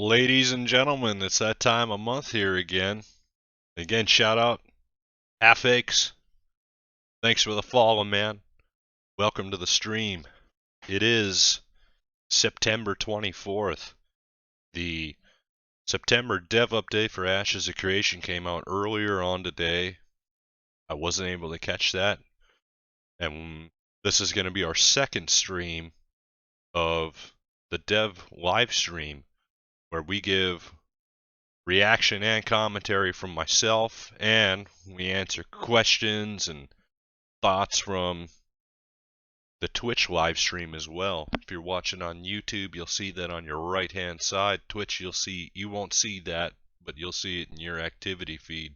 Ladies and gentlemen, it's that time of month here again. Again, shout out Half Aches. Thanks for the follow, man. Welcome to the stream. It is September 24th. The September dev update for Ashes of Creation came out earlier on today. I wasn't able to catch that. And this is going to be our second stream of the dev live stream where we give reaction and commentary from myself, and we answer questions and thoughts from the Twitch live stream as well. If you're watching on YouTube, you'll see that on your right hand side. Twitch, you won't see that, but you'll see it in your activity feed.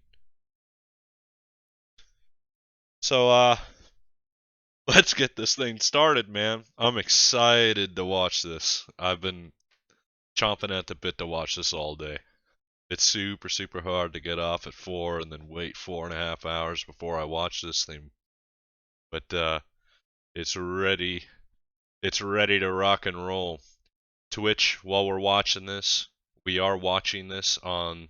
So let's get this thing started, man. I'm excited to watch this. I've been chomping at the bit to watch this all day. It's super hard to get off at 4 and then wait 4.5 hours before I watch this thing. But it's ready to rock and roll. Twitch, while we're watching this, we are watching this on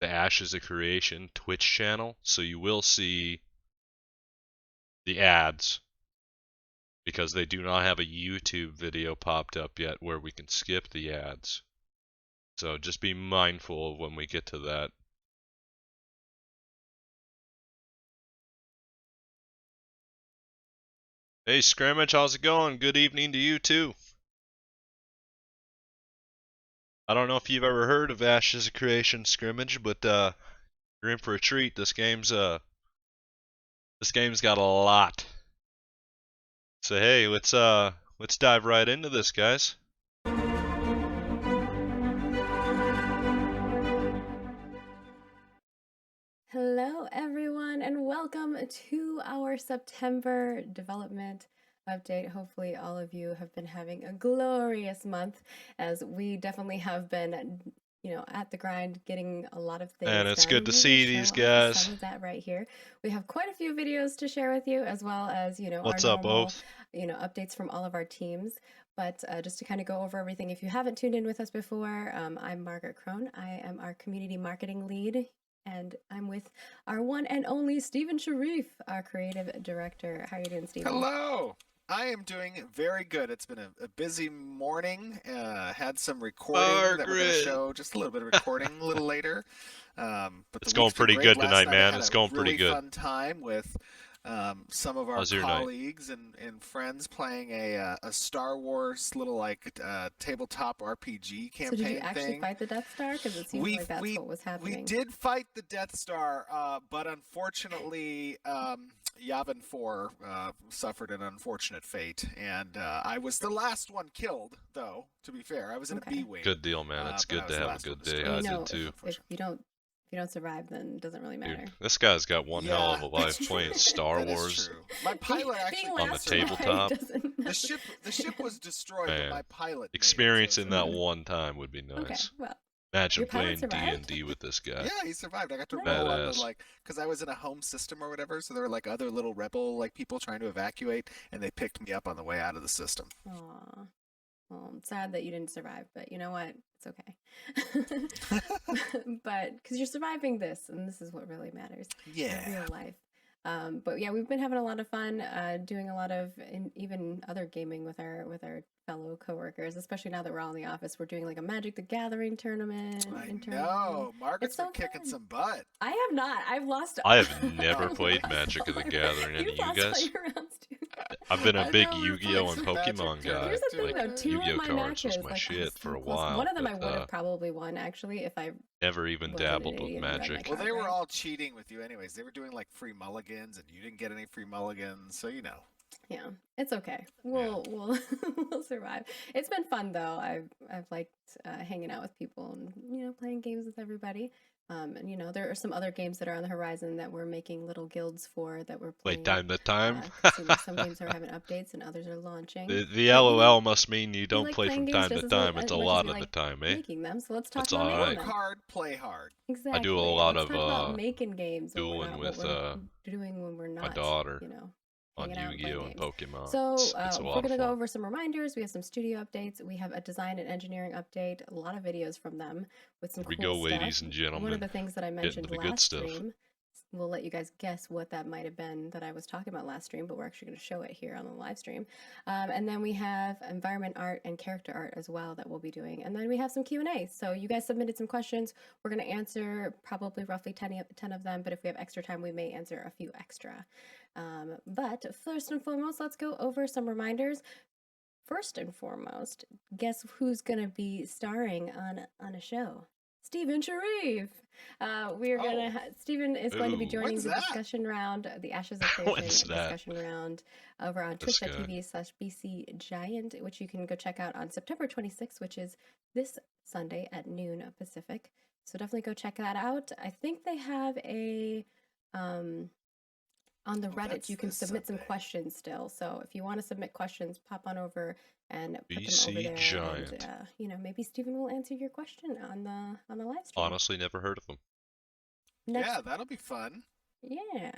the Ashes of Creation Twitch channel, so you will see the ads because they do not have a YouTube video popped up yet where we can skip the ads. So just be mindful of when we get to that. Hey Scrimmage, how's it going? Good evening to you too. I don't know if you've ever heard of Ashes of Creation Scrimmage, but you're in for a treat. This game's got a lot. So hey, let's dive right into this, guys. Hello everyone and welcome to our September development update. Hopefully all of you have been having a glorious month, as we definitely have been, at the grind, getting a lot of things And it's done. good to see these guys. Some of that right here. We have quite a few videos to share with you, as well as, What's our up, normal, Oath? updates from all of our teams. But just to kind of go over everything, if you haven't tuned in with us before, I'm Margaret Crone. I am our community marketing lead, and I'm with our one and only Stephen Sharif, our creative director. How are you doing, Stephen? Hello. I am doing very good. It's been a busy morning. Had some recording that we're going to show, just a little bit of recording a little later. But it's going pretty good tonight, man. It's going pretty good. I had a really fun time with some of our colleagues and friends playing a Star Wars little tabletop RPG campaign. So did you actually fight the Death Star? Because it seems like that's what was happening. We did fight the Death Star, but unfortunately, Yavin 4 suffered an unfortunate fate, and I was the last one killed, though, to be fair. I was in a B-Wing. Good deal, man. It's good to have a good day. I did too. If you don't survive, then it doesn't really matter. Dude, this guy's got one hell of a life playing Star Wars my pilot actually on the tabletop. The ship was destroyed, but my pilot experiencing that one time would be nice. Okay, well, imagine playing D&D with this guy. Yeah, he survived. I got to roll on the, because I was in a home system or whatever, so there were other little rebel people trying to evacuate, and they picked me up on the way out of the system. Aww. Well, I'm sad that you didn't survive, but you know what? It's okay. But because you're surviving this, and this is what really matters. Yeah. Real life. But yeah, we've been having a lot of fun doing a lot of even other gaming with our fellow coworkers, especially now that we're all in the office. We're doing a Magic the Gathering tournament. I know. Margaret's been kicking some butt. I have not. I've lost. I have never played Magic the Gathering. Any of you guys? I've been a big Yu-Gi-Oh and Pokemon guy. Here's the thing, though, Yu-Gi-Oh cards was my shit for a while. One of them I would have probably won, actually, if I never even dabbled with Magic. Well, they were all cheating with you anyways. They were doing free mulligans, and you didn't get any free mulligans, so Yeah, it's okay. We'll survive. It's been fun though. I've liked hanging out with people and playing games with everybody. And there are some other games that are on the horizon that we're making little guilds for that we're playing. Wait, time to time? Some games are having updates and others are launching. The LOL must mean you don't play from time to time. It's a lot of the time, eh? Making them, so let's talk That's about alright. Work hard, play hard. Exactly. I do a lot let's of talk about making games. dueling with doing when we're not my daughter. on hanging out and playing Yu-Gi-Oh and games. Pokemon. So It's a we're lot going of to go fun. over some reminders. We have some studio updates. We have a design and engineering update, a lot of videos from them with some Here we cool go, stuff. ladies and One of gentlemen. the things that I Getting mentioned to the good last stuff. stream, we'll let you guys guess what that might have been that I was talking about last stream, but we're actually going to show it here on the live stream. And then we have environment art and character art as well that we'll be doing. And then we have some Q&A. So you guys submitted some questions. We're going to answer probably roughly 10 of them, but if we have extra time, we may answer a few extra. But first and foremost, let's go over some reminders. First and foremost, guess who's going to be starring on a show? Stephen Sharif. We're gonna. Stephen is going to be Ooh. joining When's the that? discussion round, the Ashes of When's Creation that? discussion round, over on This guy. twitch.tv/BC Giant, which you can go check out on September 26th, which is this Sunday at noon Pacific. So definitely go check that out. I think they have a on the Reddit, that's you can this submit some Sunday. questions still. So if you want to submit questions, pop on over and put them over BC there, Giant. and you know, maybe Stephen will answer your question on the live stream. Honestly, never heard of them. Next, Yeah, that'll be fun. yeah,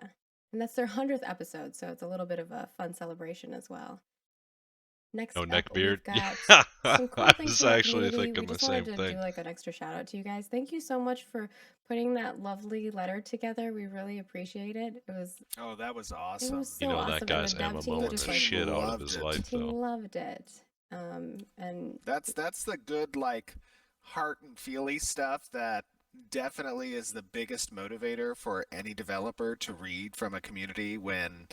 and that's their 100th episode, so it's a little bit of a fun celebration as well. Next No up, neckbeard. we've got Yeah. some cool I things was from our actually community. thinking We the just same wanted to thing. do like an extra shout out to you guys. Thank you so much for putting that lovely letter together. We really appreciate it. Oh, that was It awesome. was so You know, awesome, that and guy's the dev team MMOing just the like shit out of loved his it. life, team though. loved it. And That's the good like heart and feely stuff that definitely is the biggest motivator for any developer to read from a community when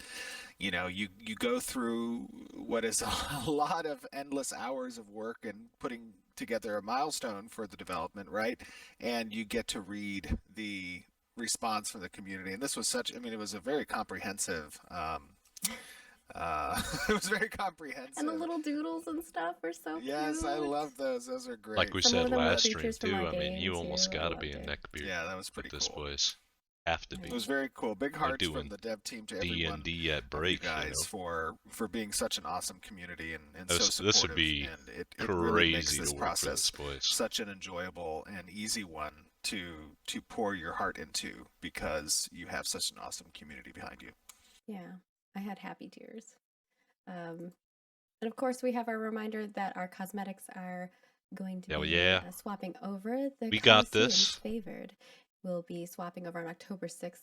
you go through what is a lot of endless hours of work and putting together a milestone for the development, right? And you get to read the response from the community. And this was it was a very comprehensive it was very comprehensive. and the little doodles and stuff are so Yes, cute. I love those. Those are great. Like we Some said of them were last stream, features from too. our I mean, game, you almost too. I gotta be a loved it. neckbeard Yeah, that was pretty with this cool. voice. Have to Right. It be. was very cool. Big Like hearts doing from the dev team to everyone D&D at of you break, guys for being such an awesome community and so This supportive. would be and it really makes crazy this to work for process this place. such an enjoyable and easy one to pour your heart into because you have such an awesome community behind you. Yeah, I had happy tears. And of course, we have our reminder that our cosmetics are going to Hell be yeah. swapping over. The We got Coliseum's this. Favored will be swapping over on October 6th,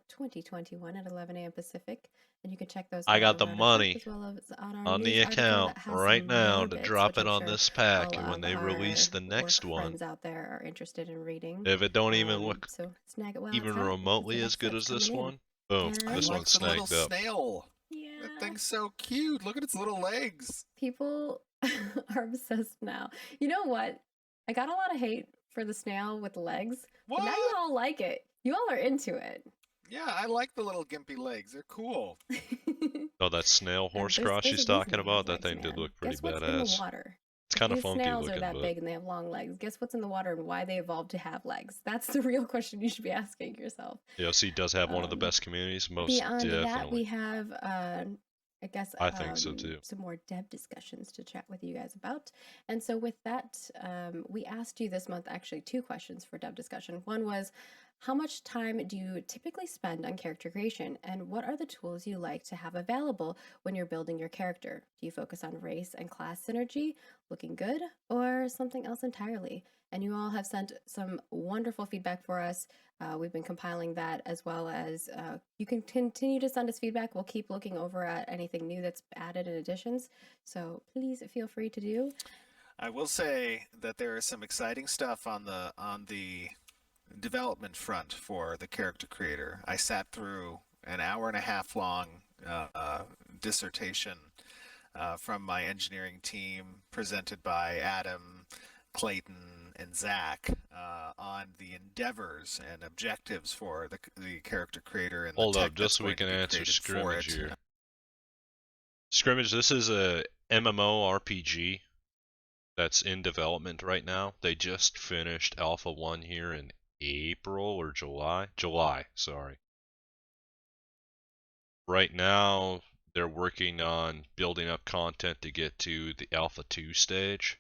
2021 at 11 a.m. Pacific. And you can check those I out got the over on our money shop as well as on our on news the article account that has right some now more to bits, drop which it I'm on sure this pack, all and when of they release the our next work one, friends out there are interested in reading. if it don't even look So snag it while even it's hot. remotely The as next good set's as this coming in. one, boom, And I this like one's the little snagged up. snail. Yeah. That thing's so cute. Look at its little legs. People are obsessed now. You know what? I got a lot of hate for the snail with the legs, but now you What? all like it. You all are into it. Yeah, I like the little gimpy legs. They're cool. Oh, that snail horse There's cross a she's reason talking they have about, that legs, thing did man. look pretty Guess what's in the badass. water? It's If kind of these funky snails are looking, that but big and they have long legs, guess what's in the water and why they evolved to have legs? That's the real question you should be asking yourself. DLC does have one of the best communities, most Beyond that, we definitely. have, I guess, I think so too. some more dev discussions to chat with you guys about. And so with that, we asked you this month actually 2 questions for dev discussion. One was, how much time do you typically spend on character creation, and what are the tools you like to have available when you're building your character? Do you focus on race and class synergy, looking good, or something else entirely? And you all have sent some wonderful feedback for us. We've been compiling that, as well as you can continue to send us feedback. We'll keep looking over at anything new that's added and additions. So please feel free to do. I will say that there is some exciting stuff on the development front for the character creator. I sat through an hour and a half long dissertation from my engineering team, presented by Adam, Clayton, and Zach, on the endeavors and objectives for the character creator and Hold the tech up, just that's so we going to can be answer created for Scrimmage it. here. Scrimmage, this is a MMO RPG that's in development right now. They just finished Alpha 1 here in April or July? July, sorry. Right now, they're working on building up content to get to the Alpha 2 stage.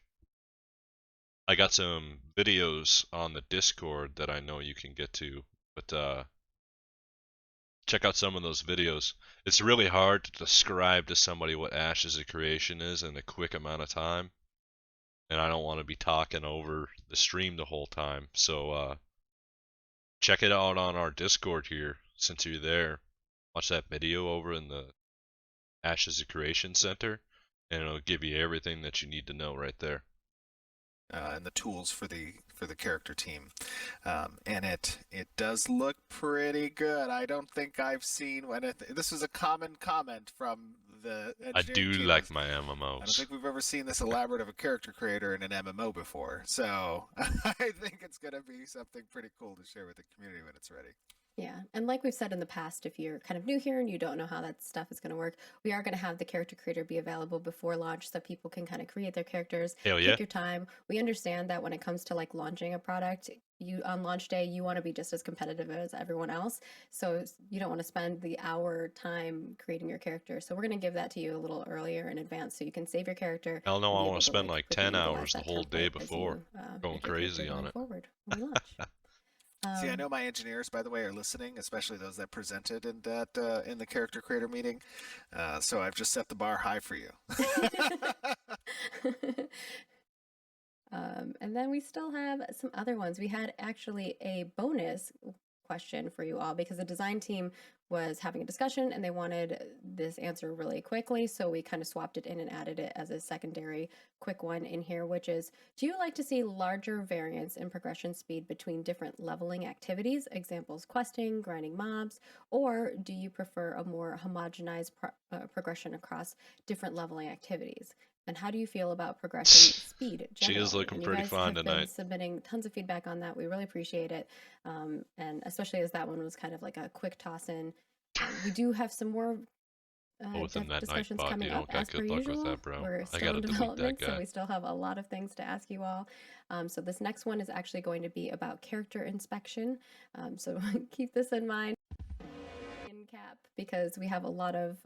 I got some videos on the Discord that I know you can get to, but check out some of those videos. It's really hard to describe to somebody what Ashes of Creation is in a quick amount of time, and I don't want to be talking over the stream the whole time. So check it out on our Discord here since you're there. Watch that video over in the Ashes of Creation Center, and it'll give you everything that you need to know right there. And the tools for the character team, and it does look pretty good. I don't think I've seen this is a common comment from the I engineering do team. like my I don't MMOs. think we've ever seen this elaborate of a character creator in an MMO before, so I think it's going to be something pretty cool to share with the community when it's ready. Yeah, and like we've said in the past, if you're kind of new here and you don't know how that stuff is going to work, we are going to have the character creator be available before launch so people can kind of create their characters, Hell yeah. take your time. We understand that when it comes to like launching a product, you on launch day, you want to be just as competitive as everyone else. So you don't want to spend the hour time creating your character. So we're going to give that to you a little earlier in advance so you can save your character. Hell no, and I be want able to spend like quickly 10 utilize hours the that whole day template as before, you going make your character crazy on going it. forward when we launch. See, I know my engineers, by the way, are listening, especially those that presented in that in the character creator meeting. So I've just set the bar high for you. And then we still have some other ones. We had actually a bonus question for you all because the design team was having a discussion and they wanted this answer really quickly. So we kind of swapped it in and added it as a secondary quick one in here, which is, do you like to see larger variance in progression speed between different leveling activities, examples, questing, grinding mobs, or do you prefer a more homogenized progression across different leveling activities? And how do you feel about progression speed generally? She is looking and pretty you guys fine have tonight. been submitting tons of feedback on that. We really appreciate it. And especially as that one was kind of like a quick toss in. We do have some more Within that night discussions bot, coming you up don't got as per good luck with usual. that, bro. We're I still gotta in delete development, that so guy. we still have a lot of things to ask you all. So this next one is actually going to be about character inspection. So keep this in mind in cap because we have a lot of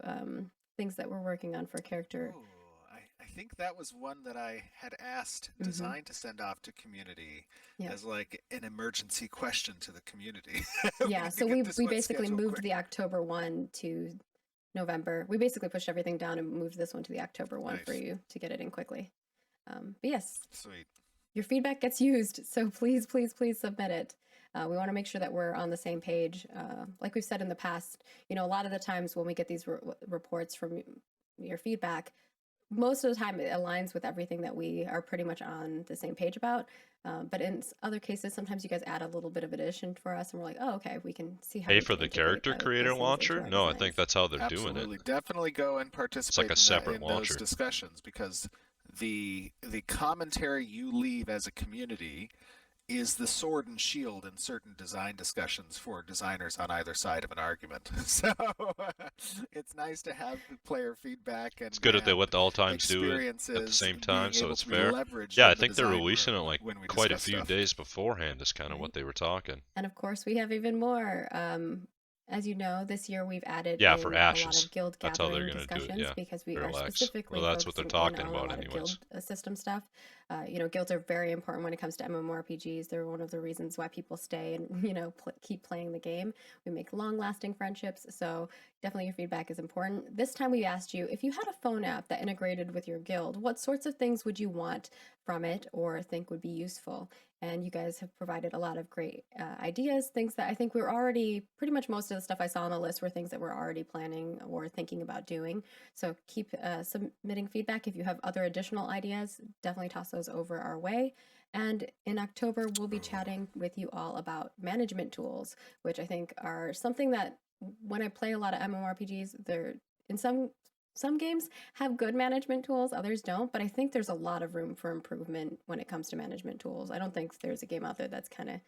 things that we're working on for character. Ooh, I think that was one that I had asked design to send off to community as like an emergency question to the community. Yeah, so we basically moved the October one to November. We basically pushed everything down and moved this one to the October one for you to get it in quickly. But yes, sweet. Your feedback gets used, so please, please, please submit it. We want to make sure that we're on the same page. Like we've said in the past, you know, a lot of the times when we get these reports from your feedback, most of the time it aligns with everything that we are pretty much on the same page about. But in other cases, sometimes you guys add a little bit of addition for us, and we're like, oh, okay, we can see how. Pay for the character creator launcher? No, I think that's how they're doing it. Absolutely, definitely go and participate. It's like a separate launcher. Those discussions because the commentary you leave as a community is the sword and shield in certain design discussions for designers on either side of an argument. So it's nice to have the player feedback and it's good that they let the all times do it at the same time, so it's fair. Yeah, I think they're releasing it like quite a few days beforehand is kind of what they were talking. And of course, we have even more. As you know, this year we've added for Ashes. Ashes. A lot of guild that's how gathering they're gonna discussions do it, yeah. because we Relax. are specifically well, that's what they're talking about anyways. Guild system stuff. You know, guilds are very important when it comes to MMORPGs. They're one of the reasons why people stay and, you know, keep playing the game. We make long-lasting friendships, so definitely your feedback is important. This time we asked you, if you had a phone app that integrated with your guild, what sorts of things would you want from it or think would be useful? And you guys have provided a lot of great ideas, things that I think we're already, pretty much most of the stuff I saw on the list were things that we're already planning or thinking about doing. So keep submitting feedback. If you have other additional ideas, definitely toss those over our way. And in October, we'll be chatting with you all about management tools, which I think are something that when I play a lot of MMORPGs, they're in some games have good management tools, others don't, but I think there's a lot of room for improvement when it comes to management tools. I don't think there's a game out there that's kind of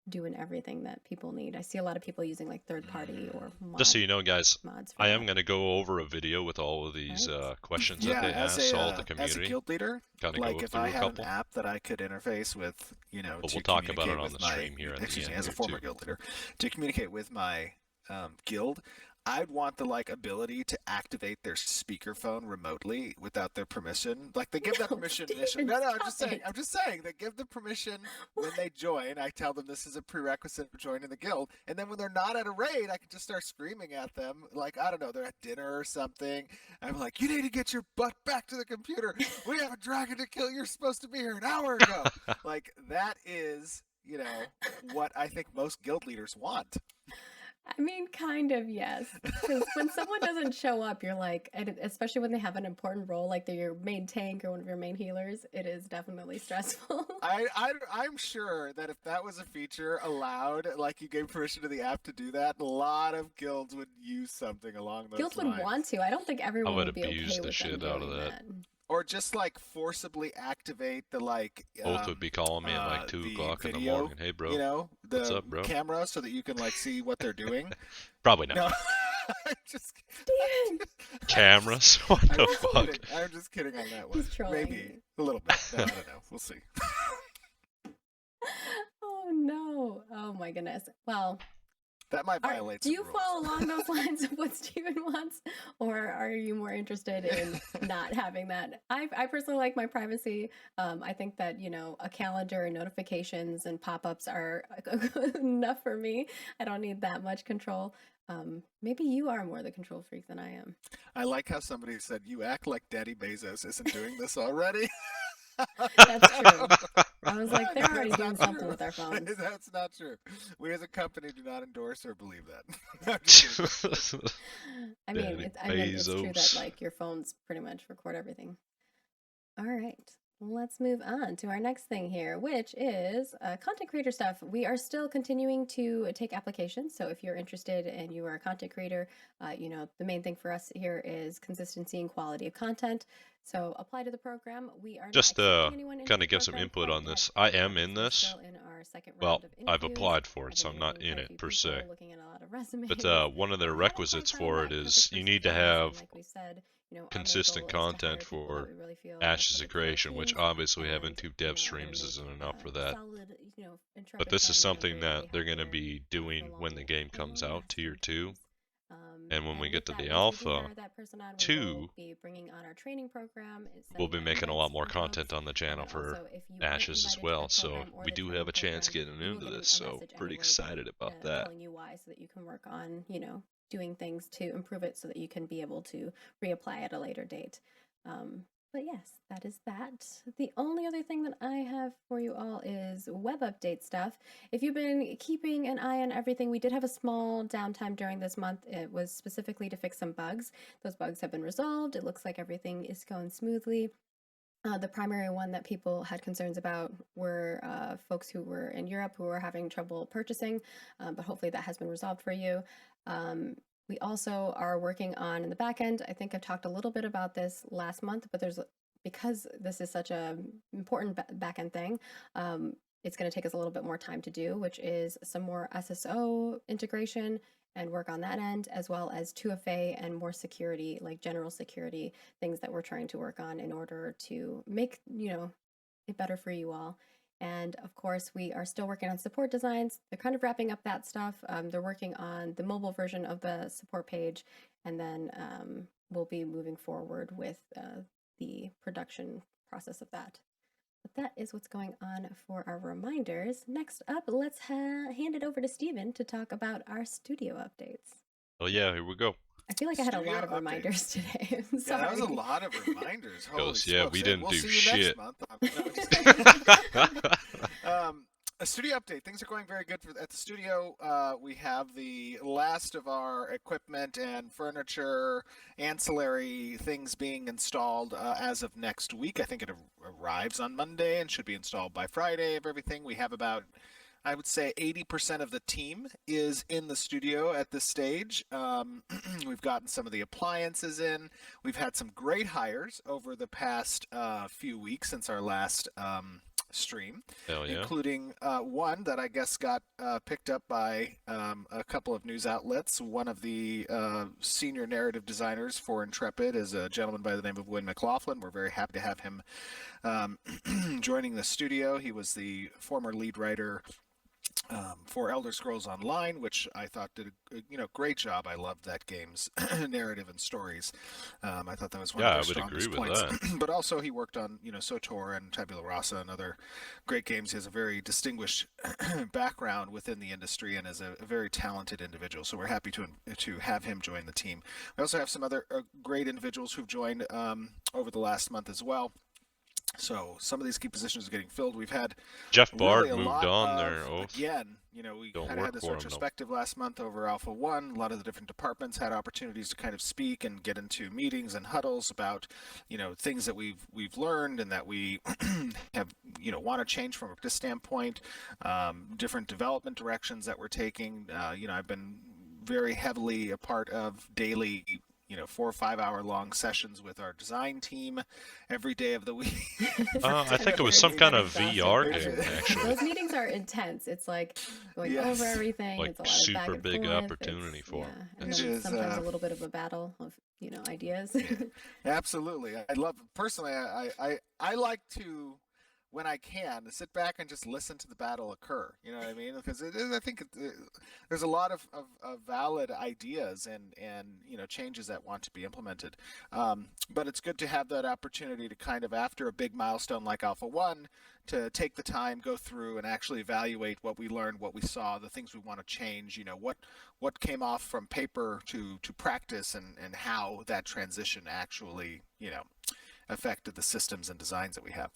doing everything that people need. I see a lot of people using like third party or just so you know, guys, I am going to go over a video with all of these questions that they asked all the community. As a guild leader, like if I had an app that I could interface with, you know, but we'll talk about it on the stream here. As a former guild leader, to communicate with my guild, I'd want the like ability to activate their speakerphone remotely without their permission. Like they give that No, permission initially. Steven, No, no, I'm stop just saying. it. I'm just saying they give the permission when they join. I tell them this is a prerequisite for joining the guild, and then when they're not at a raid, I can just start screaming at them. Like I don't know, they're at dinner or something. I'm like, you need to get your butt back to the computer. We have a dragon to kill. You're supposed to be here an hour ago. Like that is, what I think most guild leaders want. I mean, kind of, yes. Because when someone doesn't show up, you're like, and especially when they have an important role, like they're your main tank or one of your main healers, it is definitely stressful. I'm sure that if that was a feature allowed, like you gave permission to the app to do that, a lot of guilds would use something along those Guilds would lines. want to. I don't think I everyone would would be abuse okay the with them shit out of doing that. that. Or just like forcibly activate the Both would be calling me at like 2 the o'clock in the video, morning. Hey, bro. What's the up, bro? camera so that you can like see what they're doing. Probably not. No, I'm just Steven! Cameras? What I'm the just fuck? kidding. I'm just kidding on that one. He's trolling Maybe me. a little bit. No, I don't know. We'll see. Oh no. Oh my goodness. Well, That might violate do some you rules. follow along those lines of what Steven wants? Or are you more interested in not having that? I personally like my privacy. I think that, a calendar and notifications and pop-ups are enough for me. I don't need that much control. Maybe you are more the control freak than I am. I like how somebody said, "You act like Daddy Bezos isn't doing this already." That's true. I was like, they're already That's doing not something true. with their phones. That's not true. We as a company do not endorse or believe that. I'm just kidding. I mean, Daddy it's true that Bezos. like your phones pretty much record everything. All right, let's move on to our next thing here, which is content creator stuff. We are still continuing to take applications. So if you're interested and you are a content creator, the main thing for us here is consistency and quality of content. So apply to the program. We are not Just accepting anyone into kind the of give some program input quite on yet. this. I am in We're this. still in our second Well, round of I've interviews. applied for it, I've so been I'm not meeting in quite a it few per people, se. looking at a lot of resumes. But one of the We haven't requisites quite found for that it perfect is you person need for to us, and have like we said, our main consistent goal is to hire content people that for we really feel are Ashes of perfect for our Creation, which teams obviously having and 2 dev are going streams to make isn't enough for that. solid, But intrepid this is family something members that that we they're have going to here be for doing when the long game for comes long out, Tier lasting 2. teams. And when we And get with to that, the once we do alpha, hire that person on, we 2, will be bringing on our training program, we'll sending be out making a invites lot more for folks. content on the channel And for also, if you weren't Ashes as invited to well. the So program or we the do training have a chance program, getting you will into get this. a So message pretty anyway excited about that. telling you why, so that you can work on, doing things to improve it so that you can be able to reapply at a later date. But yes, that is that. The only other thing that I have for you all is web update stuff. If you've been keeping an eye on everything, we did have a small downtime during this month. It was specifically to fix some bugs. Those bugs have been resolved. It looks like everything is going smoothly. The primary one that people had concerns about were folks who were in Europe who were having trouble purchasing, but hopefully that has been resolved for you. We also are working on in the back end. I think I've talked a little bit about this last month, but because this is such a important back end thing, it's going to take us a little bit more time to do, which is some more SSO integration and work on that end, as well as 2FA and more security, like general security things that we're trying to work on in order to make, it better for you all. And of course, we are still working on support designs. They're kind of wrapping up that stuff. They're working on the mobile version of the support page, and then we'll be moving forward with the production process of that. But that is what's going on for our reminders. Next up, let's hand it over to Steven to talk about our studio updates. Oh yeah, here we go. I feel like I had a Studio lot of reminders today. I'm Yeah, that was a sorry. lot of reminders. Holy Goes, yeah, smokes. we And didn't we'll do see you shit. next month. No, just kidding. A studio update. Things are going very good at the studio. We have the last of our equipment and furniture, ancillary things being installed as of next week. I think it arrives on Monday and should be installed by Friday of everything. We have about, I would say, 80% of the team is in the studio at this stage. We've gotten some of the appliances in. We've had some great hires over the past few weeks since our last stream, Hell yeah. including one that I guess got picked up by a couple of news outlets. One of the senior narrative designers for Intrepid is a gentleman by the name of Wynn McLaughlin. We're very happy to have him joining the studio. He was the former lead writer for Elder Scrolls Online, which I thought did a great job. I loved that game's narrative and stories. I thought that was one of Yeah, their I would agree strongest with points. that. But also he worked on SOTOR and Tabula Rasa and other great games. He has a very distinguished background within the industry and is a very talented individual. So we're happy to have him join the team. We also have some other great individuals who've joined over the last month as well. So some of these key positions are getting filled. We've had Jeff really Bard a moved lot on of, there. Oath. again, we Don't kind of work had this for him, though. retrospective last month over Alpha 1. A lot of the different departments had opportunities to kind of speak and get into meetings and huddles about, things that we've learned and that we have, want to change from a practice standpoint, different development directions that we're taking. I've been very heavily a part of daily 4 or 5 hour long sessions with our design team every day of the week. I think it was some kind of VR game, actually. Those meetings are intense. It's like going over everything. Like it's a lot of super back and big forth. opportunity for yeah, them. and It then is, sometimes a little bit of a battle of ideas. Absolutely. I love personally. I like to, when I can, sit back and just listen to the battle occur. You know what I mean? Because I think there's a lot of valid ideas and changes that want to be implemented. But it's good to have that opportunity to kind of, after a big milestone like Alpha 1, to take the time, go through, and actually evaluate what we learned, what we saw, the things we want to change. What came off from paper to practice, and how that transition actually affected the systems and designs that we have.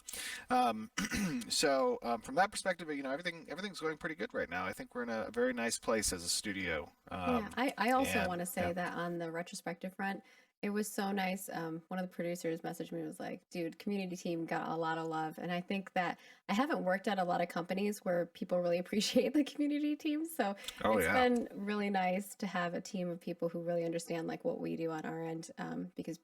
So from that perspective, everything's going pretty good right now. I think we're in a very nice place as a studio. I also want to say that on the retrospective front, it was so nice. One of the producers messaged me and was like, dude, community team got a lot of love. And I think that I haven't worked at a lot of companies where people really appreciate the community team. So it's been really nice to have a team of people who really understand like what we do on our end, because,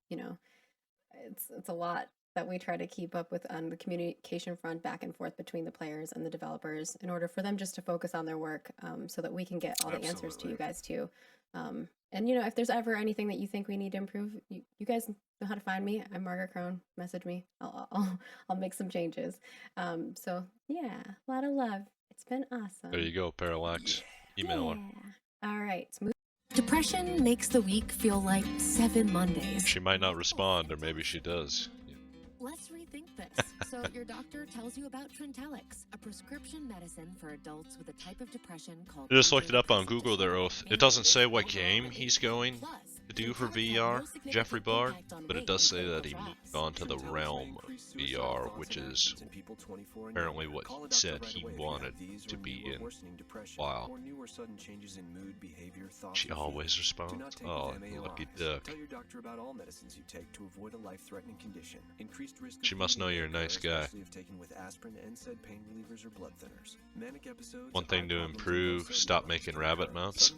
it's a lot that we try to keep up with on the communication front back and forth between the players and the developers in order for them just to focus on their work, so that we can get all the answers to you guys too. And if there's ever anything that you think we need to improve, you guys know how to find me. I'm Margaret Crone. Message me. I'll make some changes. So yeah, a lot of love. It's been awesome. There you go, Parallax. Email her. All right. Depression makes the week feel like 7 Mondays. She might not respond, or maybe she does. Let's rethink this. So your doctor tells you about Trintellix, a prescription medicine for adults with a type of depression called... I just looked it up on Google there, Oath. It doesn't say what game he's going to do for VR, Jeffrey Bard, but it does say that he moved on to the realm of VR, which is apparently what he said he wanted to be in. Wow. She always responds. Oh, lucky duck. She must know you're a nice guy. One thing to improve, stop making rabbit mounts.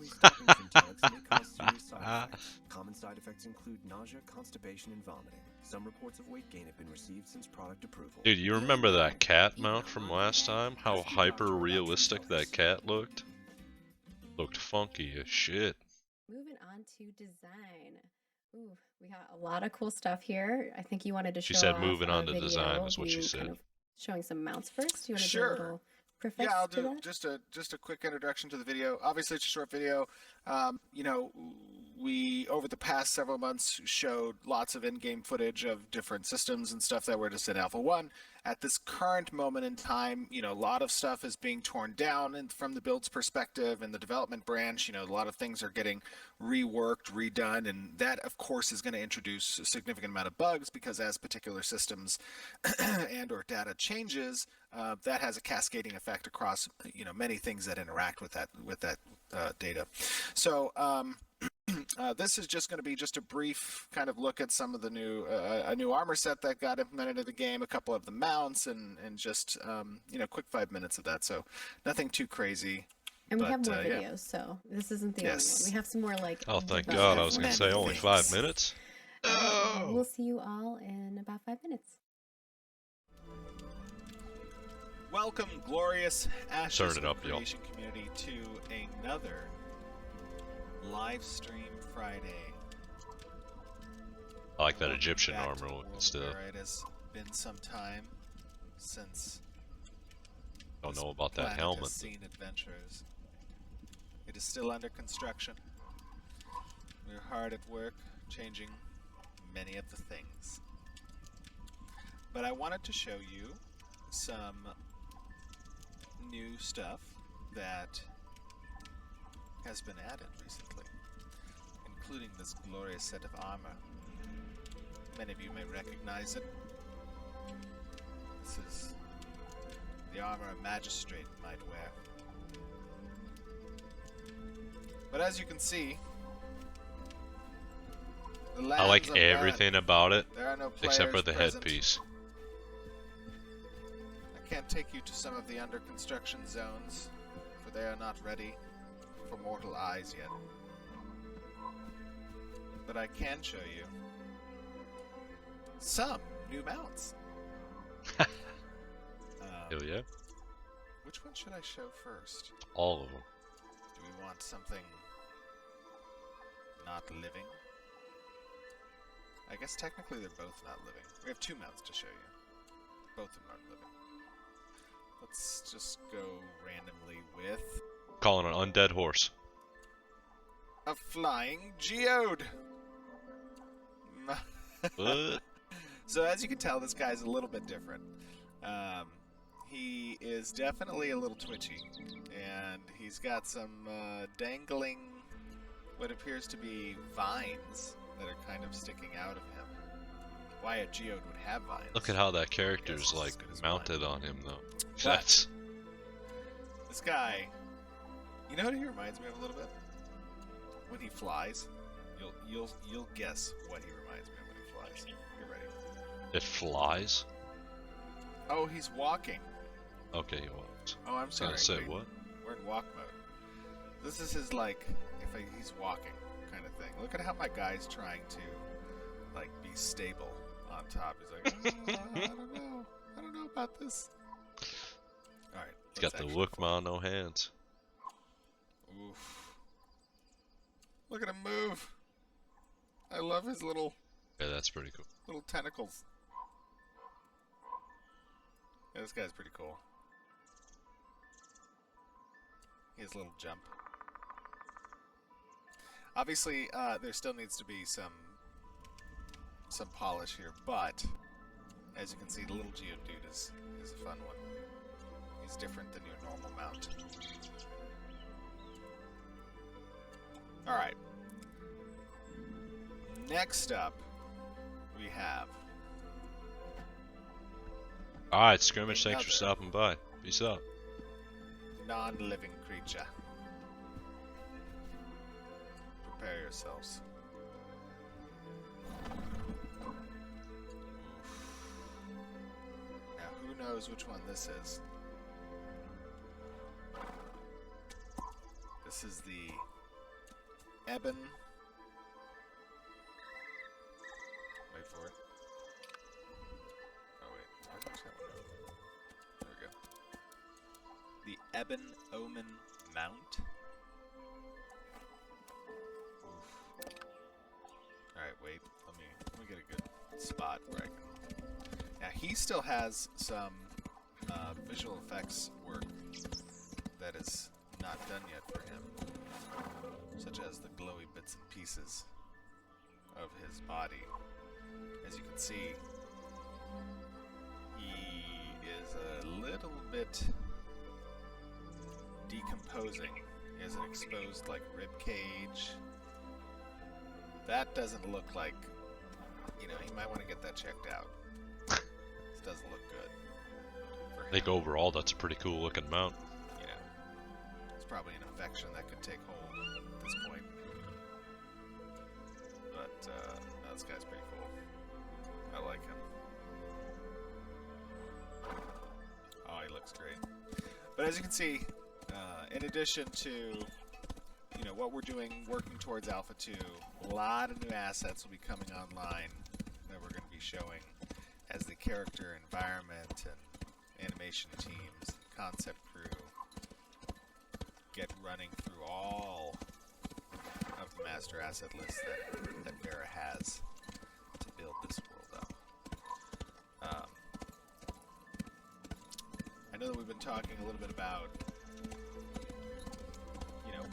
Common side effects include nausea, constipation, and vomiting. Some reports of weight gain have been received since product approval. Dude, you remember that cat mount from last time? How hyper realistic that cat looked? Looked funky as shit. Moving on to design. Ooh, we got a lot of cool stuff here. I think you wanted to show. She said off moving on to video design is what she kind said. of showing some mounts first. You want to Sure. do a little preface I'll to do that? just a quick introduction to the video. Obviously, it's a short video. We over the past several months showed lots of in-game footage of different systems and stuff that were just in Alpha 1. At this current moment in time, a lot of stuff is being torn down, and from the build's perspective and the development branch, a lot of things are getting reworked, redone, and that, of course, is going to introduce a significant amount of bugs because as particular systems and or data changes, that has a cascading effect across many things that interact with that data. So this is just going to be just a brief kind of look at some of the a new armor set that got implemented in the game, a couple of the mounts, and just quick 5 minutes of that. So nothing too crazy. And we have more videos, so this isn't the only one. We have some more like. Oh, thank God! I was going to say only 5 minutes. No. We'll see you all in about 5 minutes. Welcome, glorious Ashes Turn it up, y'all. Creation community, to another live stream Friday. I like that Egyptian Back to armor the looking world still. where it has been some time since Don't This know about that planet helmet. has seen adventurers. It is still under construction. We're hard at work, changing many of the things. But I wanted to show you some new stuff that has been added recently, including this glorious set of armor. Many of you may recognize it. This is the armor a magistrate might wear. But as you can see, the lands I like are everything about it, barren. There are no except for players the present. headpiece. I can't take you to some of the under construction zones, for they are not ready for mortal eyes yet. But I can show you some new mounts. Hell yeah. Which one should I show first? All of them. Do we want something not living? I guess technically they're both not living. We have two mounts to show you. Both of them aren't living. Let's just go randomly with Calling an undead horse. a flying geode. What? So as you can tell, this guy's a little bit different. He is definitely a little twitchy, and he's got some dangling, what appears to be vines that are kind of sticking out of him. Why a geode would have vines? Look at how that character's Yes, like as good as mounted mine. on him though. That's This guy, you know what he reminds me of a little bit? When he flies, you'll guess what he reminds me of when he flies. Get ready. it flies. Oh, he's walking. Okay, he walks. Oh, I'm I was sorry. gonna say Wait, what? We're in walk mode. This is his he's walking kind of thing. Look at how my guy's trying to be stable on top. He's like, I don't know about this. All right. He's got the Wookma, no hands. Oof. Look at him move. I love his little Yeah, that's pretty cool. tentacles. Yeah, this guy's pretty cool. He has a little jump. Obviously, there still needs to be some polish here, but as you can see, the little Geodude is a fun one. He's different than your normal mount. Alright. Next up, we have Alright, Scrimmage, thanks for Another. stopping by. Peace out. non-living creature. Prepare yourselves. Now, who knows which one this is? This is the Ebon. Wait for it. Oh wait, I think that one. There we go. The Ebon Omen Mount. Oof. Alright, wait. Let me get a good spot where I can. Now he still has some visual effects work that is not done yet for him, such as the glowy bits and pieces of his body. As you can see, he is a little bit decomposing. He has an exposed rib cage. That doesn't look like, you might want to get that checked out. This doesn't look good for him. I think overall that's a pretty cool looking mount. It's probably an infection that could take hold at this point. But no, this guy's pretty cool. I like him. Oh, he looks great. But as you can see, in addition to what we're doing, working towards Alpha 2, a lot of new assets will be coming online that we're going to be showing as the character, environment, and animation teams, concept crew get running through all of the master asset list that Vera has to build this world up. I know know that we've been talking a little bit about,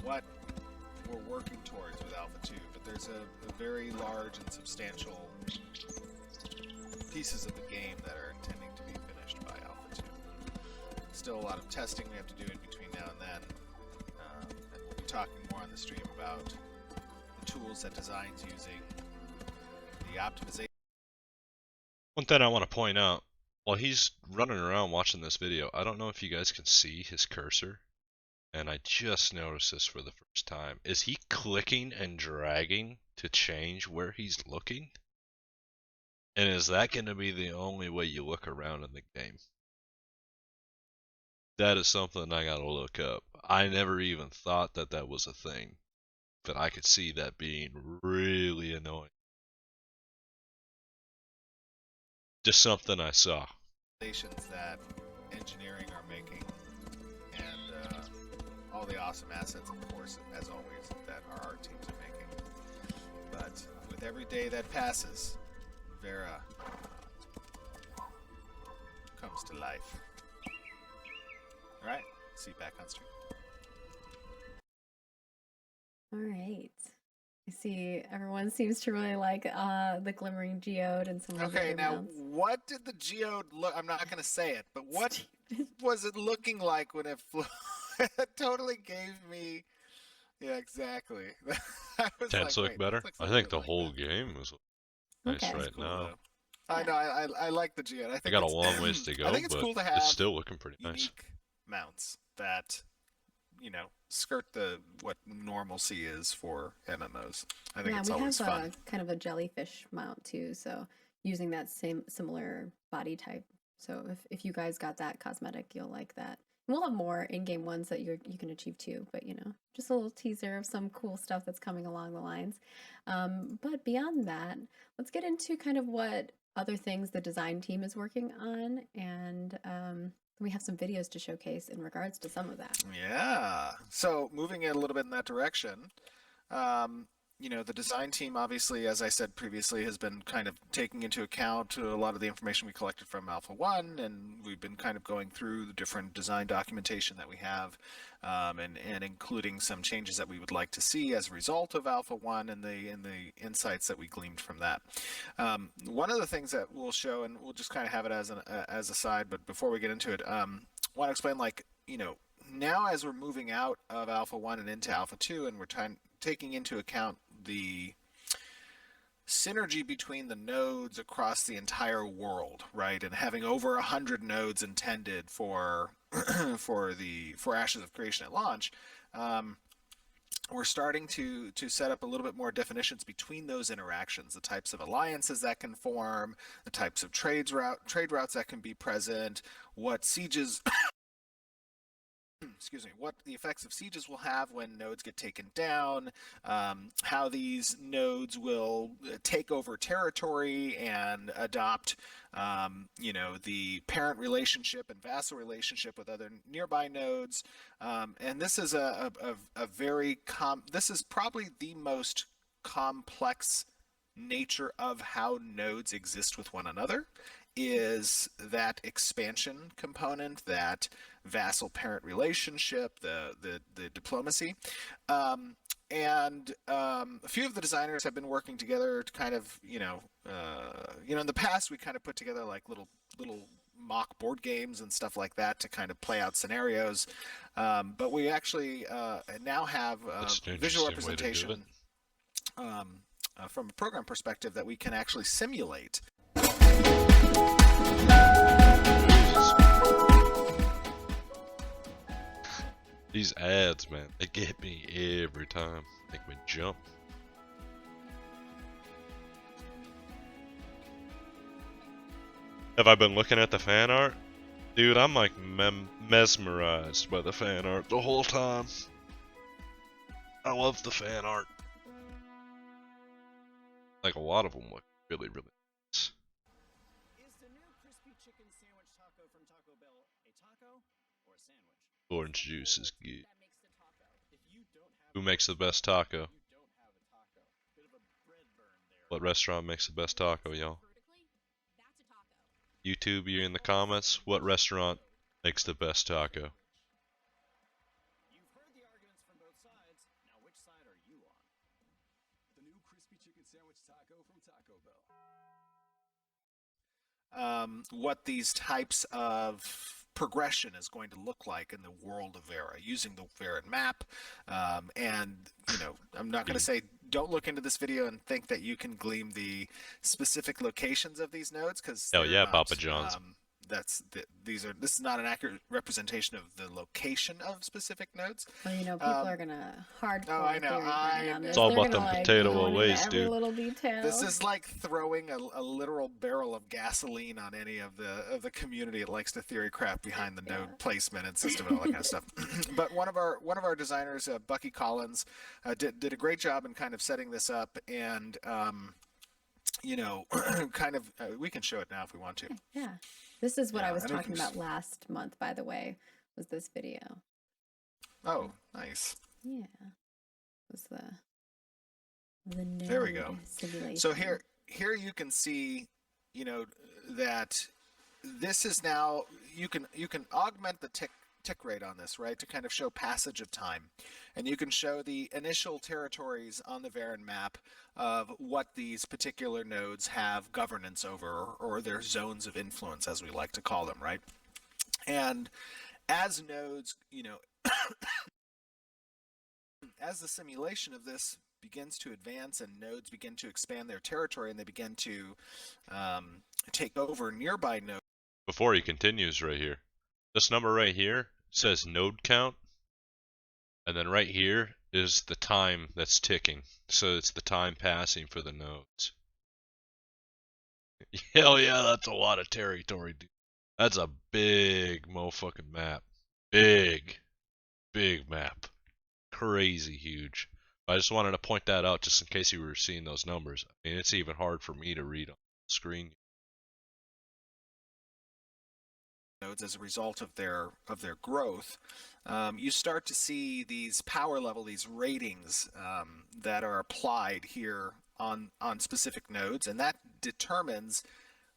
what we're working towards with Alpha 2, but there's a very large and substantial pieces of the game that are intending to be finished by Alpha 2. Still a lot of testing we have to do in between now and then, and we'll be talking more on the stream about the tools that design's using, the optimization. One thing I want to point out, while he's running around watching this video, I don't know if you guys can see his cursor, and I just noticed this for the first time. Is he clicking and dragging to change where he's looking? And is that going to be the only way you look around in the game? That is something I gotta look up. I never even thought that that was a thing, but I could see that being really annoying. Just something I saw. That engineering are making, and all the awesome assets, of course, as always, that our art teams are making. But with every day that passes, Vera comes to life. Alright, see you back on stream. All right. I see everyone seems to really like the Glimmering Geode and some of the Okay, other now mounts. what did the geode look? I'm not going to say it, but what was it looking like when it flew? It totally gave me. Yeah, exactly. I was Tents like, look wait, better. this looks I a think little the bit like whole that. game is nice Okay. right It's cool, now. though. I know. I like the geode. I think I got a it's, long ways to go, I think it's but cool to have it's still looking pretty nice. unique mounts that skirt the what normalcy is for MMOs. I think Yeah, it's we always have fun. kind of a jellyfish mount too, so using that similar body type. So if you guys got that cosmetic, you'll like that. We'll have more in-game ones that you can achieve too, but just a little teaser of some cool stuff that's coming along the lines. But beyond that, let's get into kind of what other things the design team is working on, and we have some videos to showcase in regards to some of that. Yeah. So moving it a little bit in that direction, the design team, obviously, as I said previously, has been kind of taking into account a lot of the information we collected from Alpha 1, and we've been kind of going through the different design documentation that we have, and including some changes that we would like to see as a result of Alpha 1 and the insights that we gleaned from that. One of the things that we'll show, and we'll just kind of have it as a side, but before we get into it, I want to explain, now as we're moving out of Alpha 1 and into Alpha 2, and we're taking into account the synergy between the nodes across the entire world, right? And having over 100 nodes intended for for Ashes of Creation at launch, we're starting to set up a little bit more definitions between those interactions, the types of alliances that can form, the types of trade routes that can be present, what sieges excuse me, what the effects of sieges will have when nodes get taken down, how these nodes will take over territory and adopt, the parent relationship and vassal relationship with other nearby nodes. And this is this is probably the most complex nature of how nodes exist with one another, is that expansion component, that vassal parent relationship, the diplomacy. And a few of the designers have been working together to kind of, in the past we kind of put together like little mock board games and stuff like that to kind of play out scenarios. But we actually now have visual representation from a program perspective that we can actually simulate. These ads, man, they get me every time. Make me jump. Have I been looking at the fan art? Dude, I'm like mesmerized by the fan art the whole time. I love the fan art. Like, a lot of them look really, really nice. Is the new crispy chicken sandwich taco from Taco Bell a taco or a sandwich? Orange juice is good. That makes the taco. If you don't have Who makes the best taco? you don't have a taco. Bit of a bread burn there. What restaurant makes the best taco, y'all? Vertically, that's a taco. YouTube, you're in the comments. What restaurant Makes the best taco. You've heard the arguments from both sides. Now, which side are you on? The new crispy chicken sandwich taco from Taco Bell. What these types of progression is going to look like in the world of Vera using the Vera map. And, you know, I'm not going to say don't look into this video and think that you can glean the specific locations of these nodes, because Hell yeah, Papa John's. this is not an accurate representation of the location of specific nodes. Well, you know, people are gonna hardcore Oh, I know, theory I on know. this. It's all They're about gonna, them like, potato go into ways, every dude. little detail. This is like throwing a literal barrel of gasoline on any of the community that likes to theory crap behind the node placement and system and all that kind of stuff. But one of our designers, Bucky Collins, did a great job in kind of setting this up, and you know, kind of we can show it now if we want to. Yeah. This is what I Yeah, was I don't talking think about last month, by the way, was this video. Oh, nice. Yeah. Was the node There we go. simulation. So here you can see, you know, that this is now you can augment the tick rate on this, right, to kind of show passage of time, and you can show the initial territories on the Varen map of what these particular nodes have governance over, or their zones of influence, as we like to call them, right? And as nodes, you know, as the simulation of this begins to advance and nodes begin to expand their territory and they begin to take over nearby nodes. Before he continues right here, this number right here says node count, and then right here is the time that's ticking. So it's the time passing for the nodes. Hell yeah, that's a lot of territory, dude. That's a big motherfucking map. Big map. Crazy huge. I just wanted to point that out just in case you were seeing those numbers. I mean, it's even hard for me to read on the screen. Nodes as a result of their growth, you start to see these power level, these ratings that are applied here on specific nodes, and that determines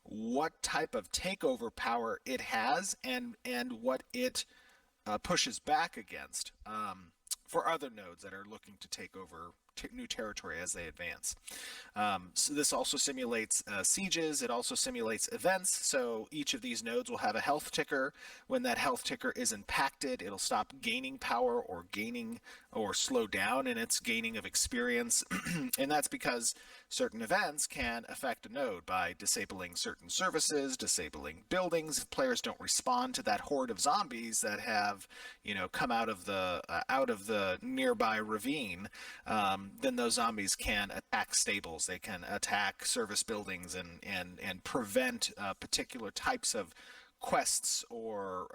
what type of takeover power it has and what it pushes back against for other nodes that are looking to take over new territory as they advance. So this also simulates sieges. It also simulates events. So each of these nodes will have a health ticker. When that health ticker is impacted, it'll stop gaining power or gaining or slow down in its gaining of experience. And that's because certain events can affect a node by disabling certain services, disabling buildings. If players don't respond to that horde of zombies that have, you know, come out of the nearby ravine, then those zombies can attack stables. They can attack service buildings and prevent particular types of quests or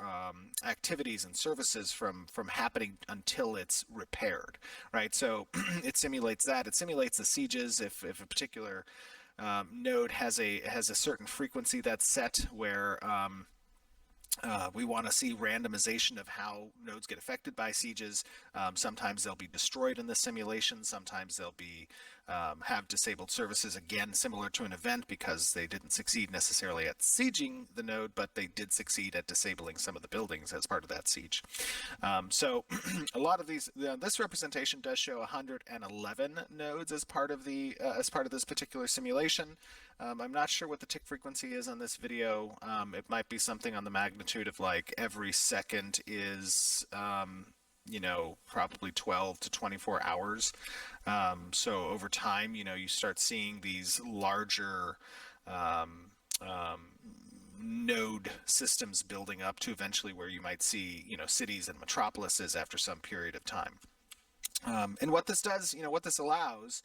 activities and services from happening until it's repaired, right? So it simulates that. It simulates the sieges if a particular node has a certain frequency that's set where we want to see randomization of how nodes get affected by sieges. Sometimes they'll be destroyed in the simulation. Sometimes they'll be have disabled services, again similar to an event, because they didn't succeed necessarily at sieging the node, but they did succeed at disabling some of the buildings as part of that siege. So a lot of these, this representation does show 111 nodes as part of this particular simulation. I'm not sure what the tick frequency is on this video. It might be something on the magnitude of like every second is you know, probably 12 to 24 hours. So over time, you know, you start seeing these larger node systems building up to eventually where you might see, you know, cities and metropolises after some period of time. And what this does, you know, what this allows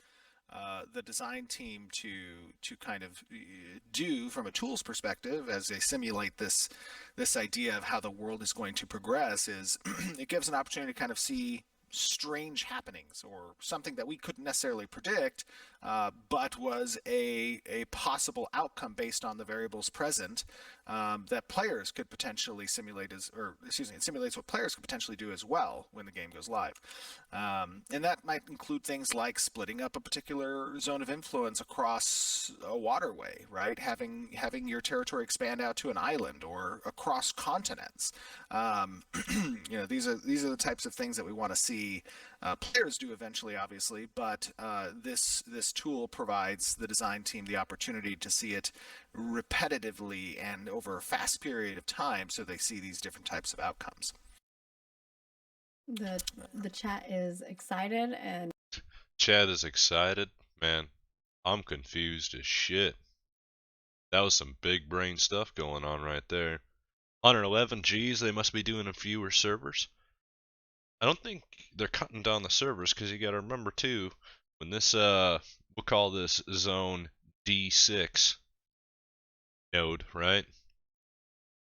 the design team to kind of do from a tools perspective as they simulate this idea of how the world is going to progress is it gives an opportunity to kind of see strange happenings or something that we couldn't necessarily predict, but was a possible outcome based on the variables present, that players could potentially simulate it simulates what players could potentially do as well when the game goes live. And that might include things like splitting up a particular zone of influence across a waterway, right? Having your territory expand out to an island or across continents. These are the types of things that we want to see players do eventually, obviously, but this tool provides the design team the opportunity to see it repetitively and over a fast period of time, so they see these different types of outcomes. The chat is excited, and Chad is excited. Man, I'm confused as shit. That was some big brain stuff going on right there. 111 Gs, they must be doing a fewer servers. I don't think they're cutting down the servers, because you got to remember too, when this we'll call this zone D6 node, right?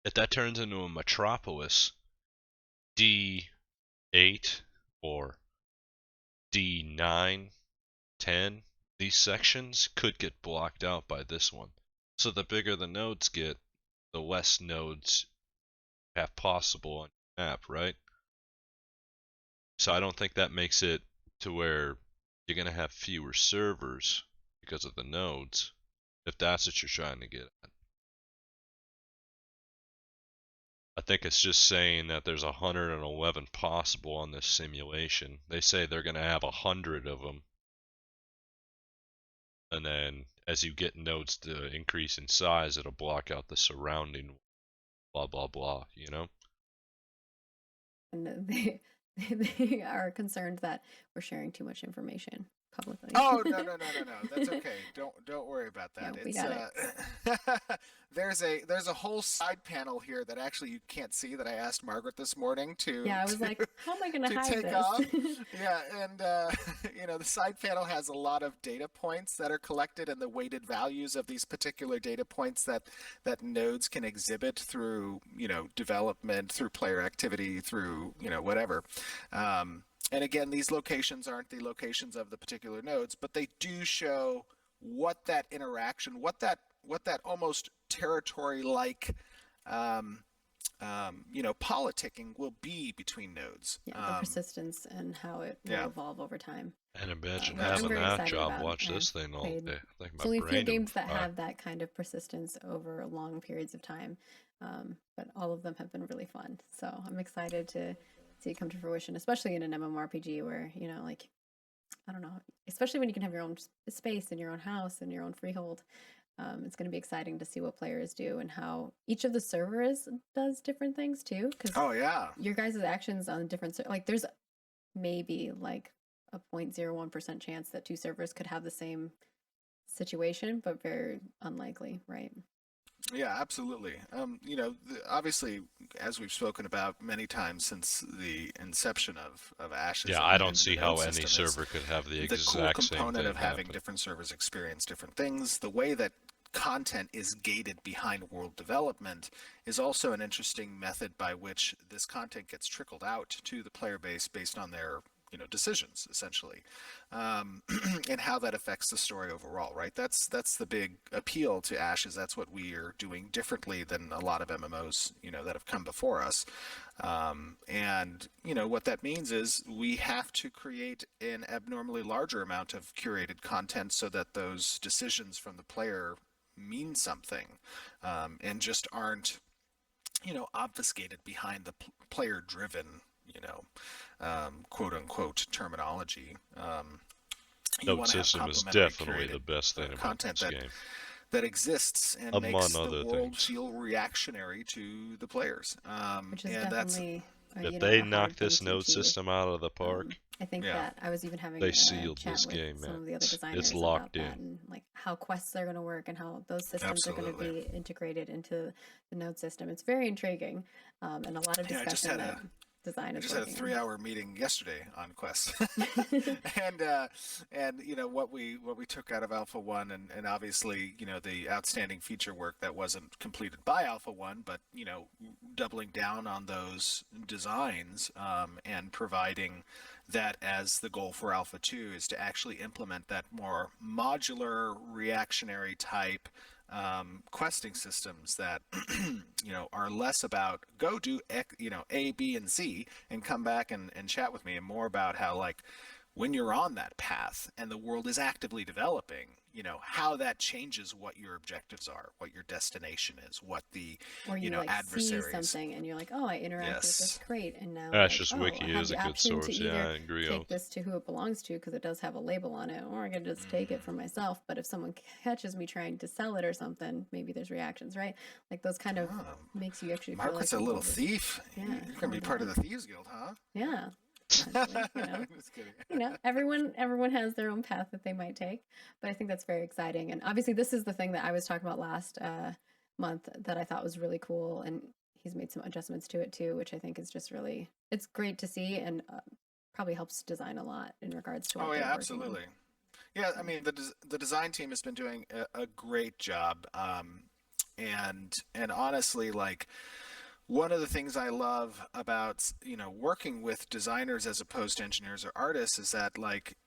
If that turns into a metropolis D8 or D9, 10, these sections could get blocked out by this one. So the bigger the nodes get, the less nodes have possible on your map, right? So I don't think that makes it to where you're going to have fewer servers because of the nodes, if that's what you're trying to get at. I think it's just saying that there's 111 possible on this simulation. They say they're going to have 100 of them. And then as you get nodes to increase in size, it'll block out the surrounding blah, blah, blah, you know? and they are concerned that we're sharing too much information publicly. Oh, no. That's okay. Don't worry about that. Yeah, we got it. There's a whole side panel here that actually you can't see that I asked Margaret this morning to. Yeah, I was like, how am I going to hide take this? off. Yeah, and the side panel has a lot of data points that are collected and the weighted values of these particular data points that nodes can exhibit through development, through player activity, through whatever. And again, these locations aren't the locations of the particular nodes, but they do show what that interaction, what that almost territory-like, politicking will be between nodes. Yeah, the persistence and how it will evolve over time. And imagine Which I'm having very that excited job, about. watch I've this thing all played day. I think my There's only a few brain games would that fry. have that kind of persistence over long periods of time, but all of them have been really fun. So I'm excited to see it come to fruition, especially in an MMORPG where, I don't know, especially when you can have your own space in your own house and your own freehold. It's going to be exciting to see what players do and how each of the servers does different things too. Because your guys' actions on different there's maybe like a 0.01% chance that two servers could have the same situation, but very unlikely, right? Yeah, absolutely. Obviously, as we've spoken about many times since the inception of Ashes. Yeah, I don't see how any server could have the exact cool same component thing of having happen. different servers experience different things. The way that content is gated behind world development is also an interesting method by which this content gets trickled out to the player base based on their decisions, essentially, and how that affects the story overall, right? That's the big appeal to Ashes. That's what we are doing differently than a lot of MMOs, that have come before us. And what that means is we have to create an abnormally larger amount of curated content so that those decisions from the player mean something, and just aren't, obfuscated behind the player-driven, quote-unquote terminology. Node system is definitely the best thing about this game. That exists and makes the world feel reactionary to the players. Which is and definitely if they knock this node system out of the park, I think that I was even having they a sealed chat this with game, some man. of the other designers It's locked about in. that and like how quests are going to work and how those systems are going to be integrated into the node system. It's very intriguing, and a lot of discussion. design We is just had a working on. 3-hour meeting yesterday on Quest, and what we took out of Alpha 1, and obviously the outstanding feature work that wasn't completed by Alpha 1, but doubling down on those designs, and providing that as the goal for Alpha 2 is to actually implement that more modular reactionary type questing systems that are less about go do A, B, and C and come back and chat with me, and more about how, like, when you're on that path and the world is actively developing, how that changes what your objectives are, what your destination is, what the Or you like see adversaries. something and you're like, oh, I interacted with this Yes. crate, and now That's like, just oh, Wiki I have is the a good option to source. Yeah, either I agree. take this to who it belongs to because it does have a label on it, or I can just take it for myself. But if someone catches me trying to sell it or something, maybe there's reactions, right? Like those kind of makes you actually feel like Margaret's the a little world is- thief. Yeah, You're gonna be calm part of down. the Thieves Guild, huh? Yeah. Essentially, Just kidding. everyone has their own path that they might take, but I think that's very exciting. And obviously this is the thing that I was talking about last month that I thought was really cool, and he's made some adjustments to it too, which I think is just really, it's great to see, and probably helps design a lot in regards to what Oh they're yeah, working on. absolutely. Yeah, I mean the design team has been doing a great job, and honestly, like, one of the things I love about working with designers as opposed to engineers or artists is that, like,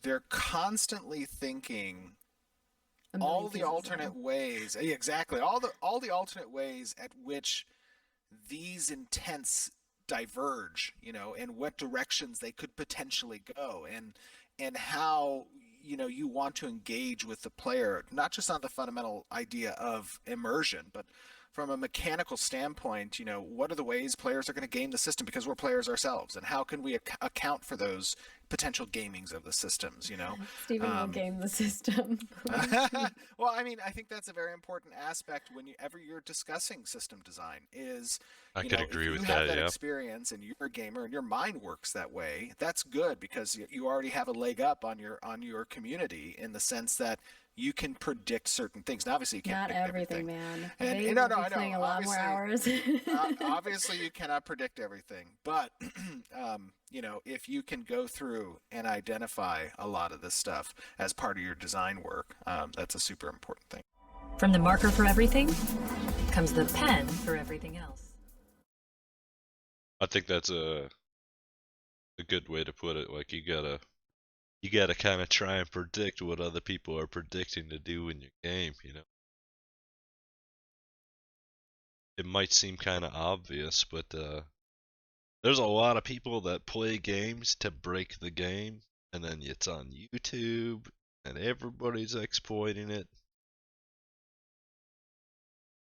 they're constantly thinking A million all the pieces alternate ahead. ways, exactly, all the alternate ways at which these intents diverge, and what directions they could potentially go, and how you want to engage with the player, not just on the fundamental idea of immersion, but from a mechanical standpoint. What are the ways players are going to game the system, because we're players ourselves, and how can we account for those potential gamings of the systems. Stephen will game the system. Well, I mean, I think that's a very important aspect whenever you're discussing system design is, I could if agree you with have that. that Yeah. experience and you're a gamer and your mind works that way, that's good, because you already have a leg up on your community, in the sense that you can predict certain things. Now, obviously, you can't Not predict everything, everything. man. And They no, will no, be I know. playing a lot more hours. Obviously, you cannot predict everything, but if you can go through and identify a lot of this stuff as part of your design work, that's a super important thing. From the marker for everything comes the pen for everything else. I think that's a good way to put it. Like, you gotta kind of try and predict what other people are predicting to do in your game. It might seem kind of obvious, but there's a lot of people that play games to break the game, and then it's on YouTube, and everybody's exploiting it,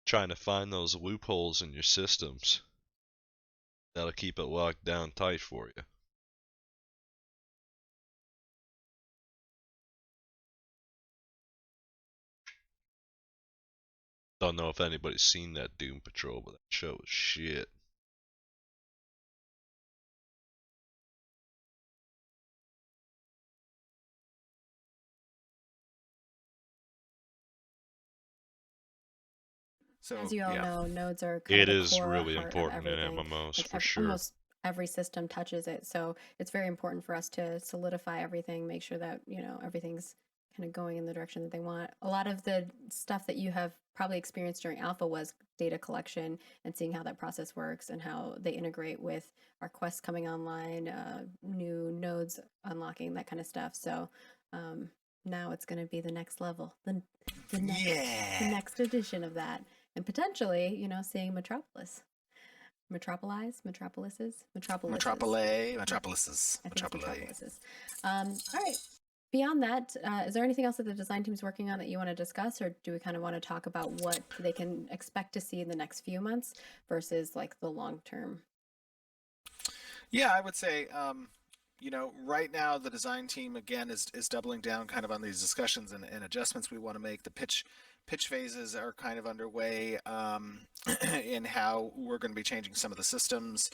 trying to find those loopholes in your systems that'll keep it locked down tight for you. Don't know if anybody's seen that Doom Patrol, but that show is shit. So As you all yeah. know, nodes are kind It of the is core really heart of important in everything. MMOs, Like for sure. almost every system touches it, so it's very important for us to solidify everything, make sure that everything's kind of going in the direction that they want. A lot of the stuff that you have probably experienced during alpha was data collection and seeing how that process works and how they integrate with our quests coming online, new nodes unlocking, that kind of stuff. So now it's going to be the next level, the next edition of that, and potentially, seeing Metropolis. Metropolises. Metropolises. I think it's Metropolises. All right. Beyond that, is there anything else that the design team's working on that you want to discuss, or do we kind of want to talk about what they can expect to see in the next few months versus like the long term? Yeah, I would say, right now the design team again is doubling down kind of on these discussions and adjustments we want to make. The pitch phases are kind of underway in how we're going to be changing some of the systems.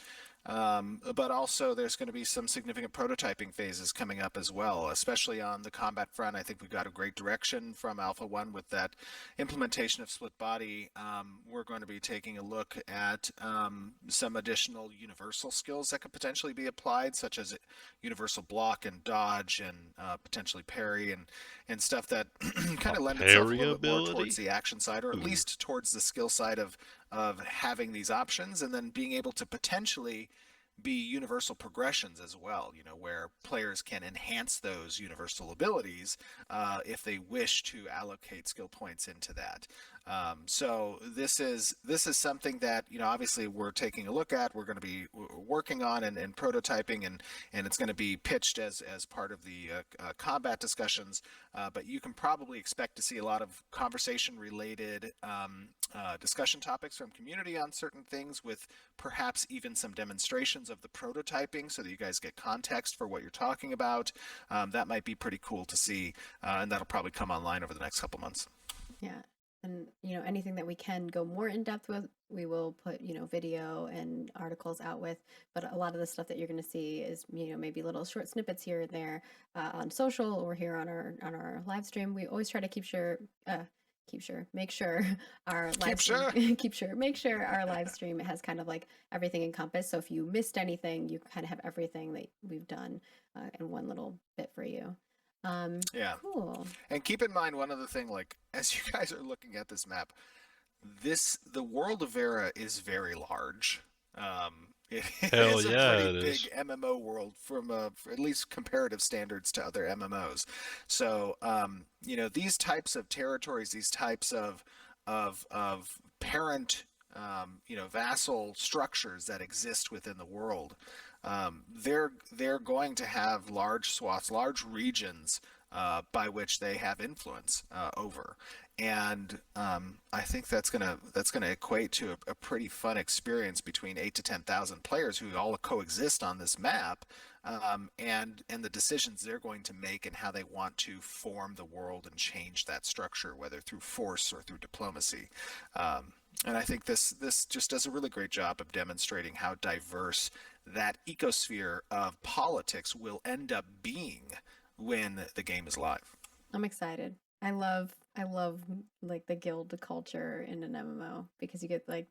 But also there's going to be some significant prototyping phases coming up as well, especially on the combat front. I think we've got a great direction from Alpha 1 with that implementation of split body. We're going to be taking a look at some additional universal skills that could potentially be applied, such as universal block and dodge and potentially parry and stuff that kind of lend itself a parry little bit more ability? towards the action side, or at least towards the skill side of having these options, and then being able to potentially be universal progressions as well, where players can enhance those universal abilities if they wish to allocate skill points into that. So this is something that obviously we're taking a look at. We're going to be working on and prototyping, and it's going to be pitched as part of the combat discussions. But you can probably expect to see a lot of conversation related discussion topics from community on certain things, with perhaps even some demonstrations of the prototyping so that you guys get context for what you're talking about. That might be pretty cool to see, and that'll probably come online over the next couple months. Yeah. And anything that we can go more in depth with, we will put video and articles out with. But a lot of the stuff that you're going to see is maybe little short snippets here and there on social or here on our live stream. We always try to make sure our live stream our live stream has kind of like everything encompassed. So if you missed anything, you kind of have everything that we've done in one little bit for you. Yeah. Cool. And keep in mind one other thing, like as you guys are looking at this map, the world of Vera is very large. It Hell is a yeah, pretty it big is. MMO world from for at least comparative standards to other MMOs. So these types of territories, these types of parent vassal structures that exist within the world, they're going to have large swaths, large regions by which they have influence over, and I think that's gonna equate to a pretty fun experience between 8,000 to 10,000 players who all coexist on this map, and the decisions they're going to make and how they want to form the world and change that structure, whether through force or through diplomacy. And I think this just does a really great job of demonstrating how diverse that ecosphere of politics will end up being when the game is live. I'm excited. I love like the guild culture in an MMO, because you get like,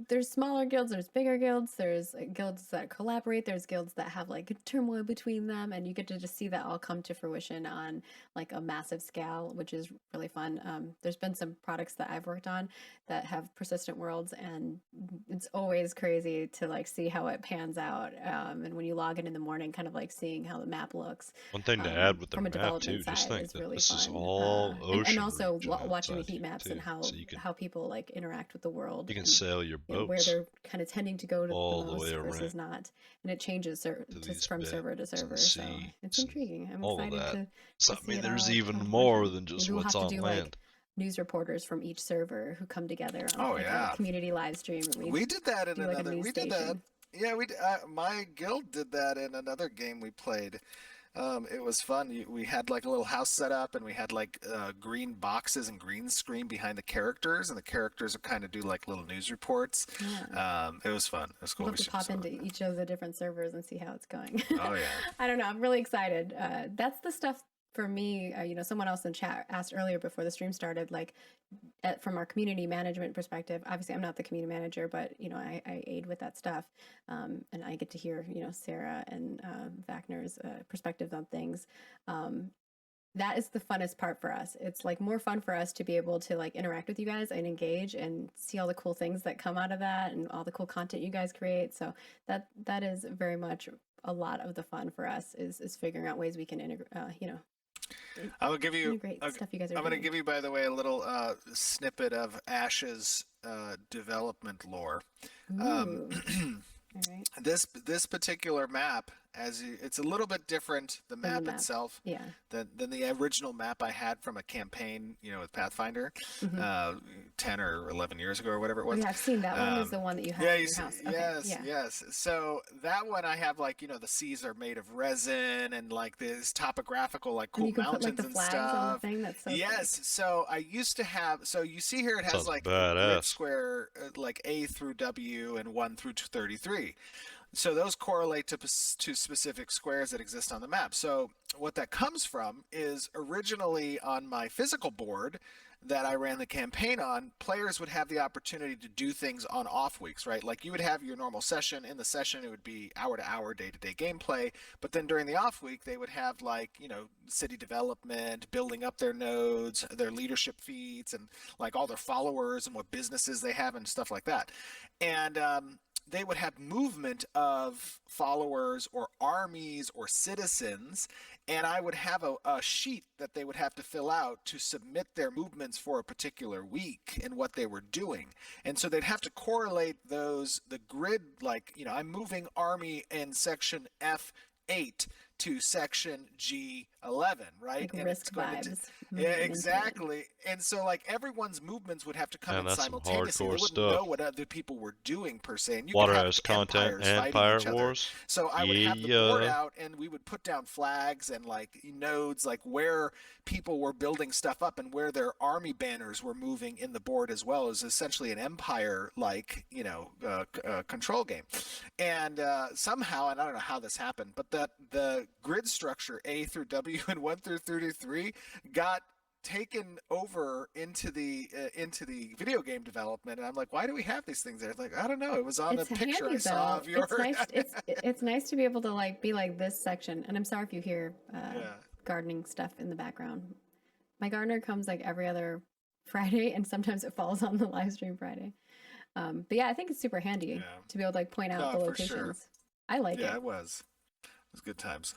there's smaller guilds, there's bigger guilds, there's guilds that collaborate, there's guilds that have like turmoil between them, and you get to just see that all come to fruition on like a massive scale, which is really fun. There's been some products that I've worked on that have persistent worlds, and it's always crazy to like see how it pans out. And when you log in the morning, kind of like seeing how the map looks One thing to add with the from a map too, development just side think is that really this is fun. all ocean And also region watching the outside heat here maps too, and how so you can people like interact with the world, you can and sail your where boats they're kind of tending to go to all the the way most around versus not, and it changes to just these from beds server to and server. the So sea it's and intriguing. I'm all of excited that. to So I see mean, it there's all even come to more fruition. than just Maybe we'll what's have to on do like land. news reporters from each server who come together on Oh like yeah, a community live stream, and we did that in do like a another. news We did that. station. Yeah, my guild did that in another game we played. It was fun. We had like a little house set up, and we had like green boxes and green screen behind the characters, and the characters would kind of do like little news reports. Yeah. It was fun. It was cool. We'll We have to should pop do into something. each of the different servers and see how it's going. Oh yeah. I don't know. I'm really excited. That's the stuff for me. Someone else in chat asked earlier before the stream started, like from our community management perspective. Obviously, I'm not the community manager, but I aid with that stuff, and I get to hear Sarah and Wagner's perspectives on things. That is the funnest part for us. It's like more fun for us to be able to like interact with you guys and engage and see all the cool things that come out of that and all the cool content you guys create. So that is very much a lot of the fun for us, is figuring out ways we can integrate, I will give you. integrate stuff you guys are I'm going to doing. give you, by the way, a little snippet of Ash's development lore. Ooh. All right. This particular map it's a little bit different, the Than the map map. itself, Yeah. than the original map I had from a campaign, with Pathfinder, Mhm. 10 or 11 years ago or whatever it Oh, was. yeah, I've seen that one is the one that you have Yeah, in your house. Okay. yes, Yeah. yes. So that one I have like, the seas are made of resin and like this topographical, like And cool you can put like mountains the and flags on the stuff. thing. That's so Yes. sick. So I used to have, so you see here it has Sounds like a grid badass. square, like A through W and 1 through 33. So those correlate to specific squares that exist on the map. So what that comes from is originally on my physical board that I ran the campaign on, players would have the opportunity to do things on off weeks, right? Like you would have your normal session. In the session, it would be hour to hour, day to day gameplay. But then during the off week, they would have like, city development, building up their nodes, their leadership feats, and like all their followers and what businesses they have and stuff like that. And they would have movement of followers or armies or citizens, and I would have a sheet that they would have to fill out to submit their movements for a particular week and what they were doing. And so they'd have to correlate the grid, like, I'm moving army in section F8 to section G11, right? Like and risk it's going to vibes. yeah, moving into it. exactly. And so like everyone's movements would have to come Man, in that's some simultaneously. They hardcore wouldn't know stuff. what other people were doing per se. And you could have Waterhouse content empires and fighting Pirate each other. Wars. So I would have the board Yeah. out and we would put down flags and like nodes, like where people were building stuff up and where their army banners were moving in the board as well. It was essentially an empire like, control game. And somehow, and I don't know how this happened, but that the grid structure A through W and 1 through 33 got taken over into the video game development, and I'm like, why do we have these things there? It's like, I don't know, it was on It's a picture handy I saw though. of your It's nice. It's nice to be able to like be like this section. And I'm sorry if you hear yeah. gardening stuff in the background. My gardener comes like every other Friday, and sometimes it falls on the live stream Friday. But yeah, I think it's super handy Yeah. to be able to like point out No, the for sure. locations. I like Yeah, it. it was good times.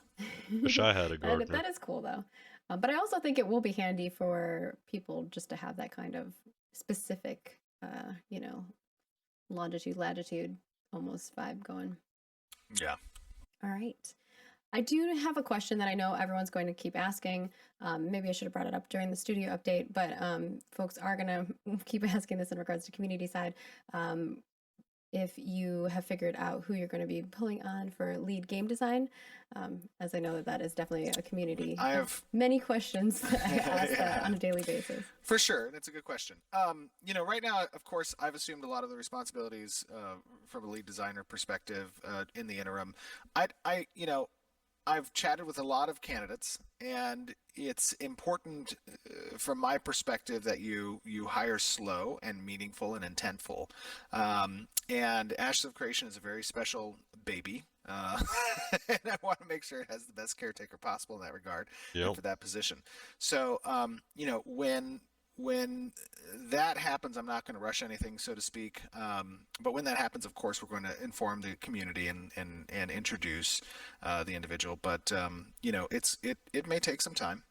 Wish I had a That, gardener. that is cool though. But I also think it will be handy for people just to have that kind of specific, longitude, latitude almost vibe going. Yeah. All right. I do have a question that I know everyone's going to keep asking. Maybe I should have brought it up during the studio update, but folks are going to keep asking this in regards to community side. If you have figured out who you're going to be pulling on for lead game design, as I know that is definitely a community. I have many questions that I ask that Yeah. on a daily basis. For sure, that's a good question. Right now, of course, I've assumed a lot of the responsibilities from a lead designer perspective in the interim. I've chatted with a lot of candidates, and it's important from my perspective that you hire slow and meaningful and intentful. And Ashes of Creation is a very special baby, and I want to make sure it has the best caretaker possible in that regard and Yep. for that position. So, when that happens, I'm not going to rush anything, so to speak. But when that happens, of course, we're going to inform the community and introduce the individual. But it may take some time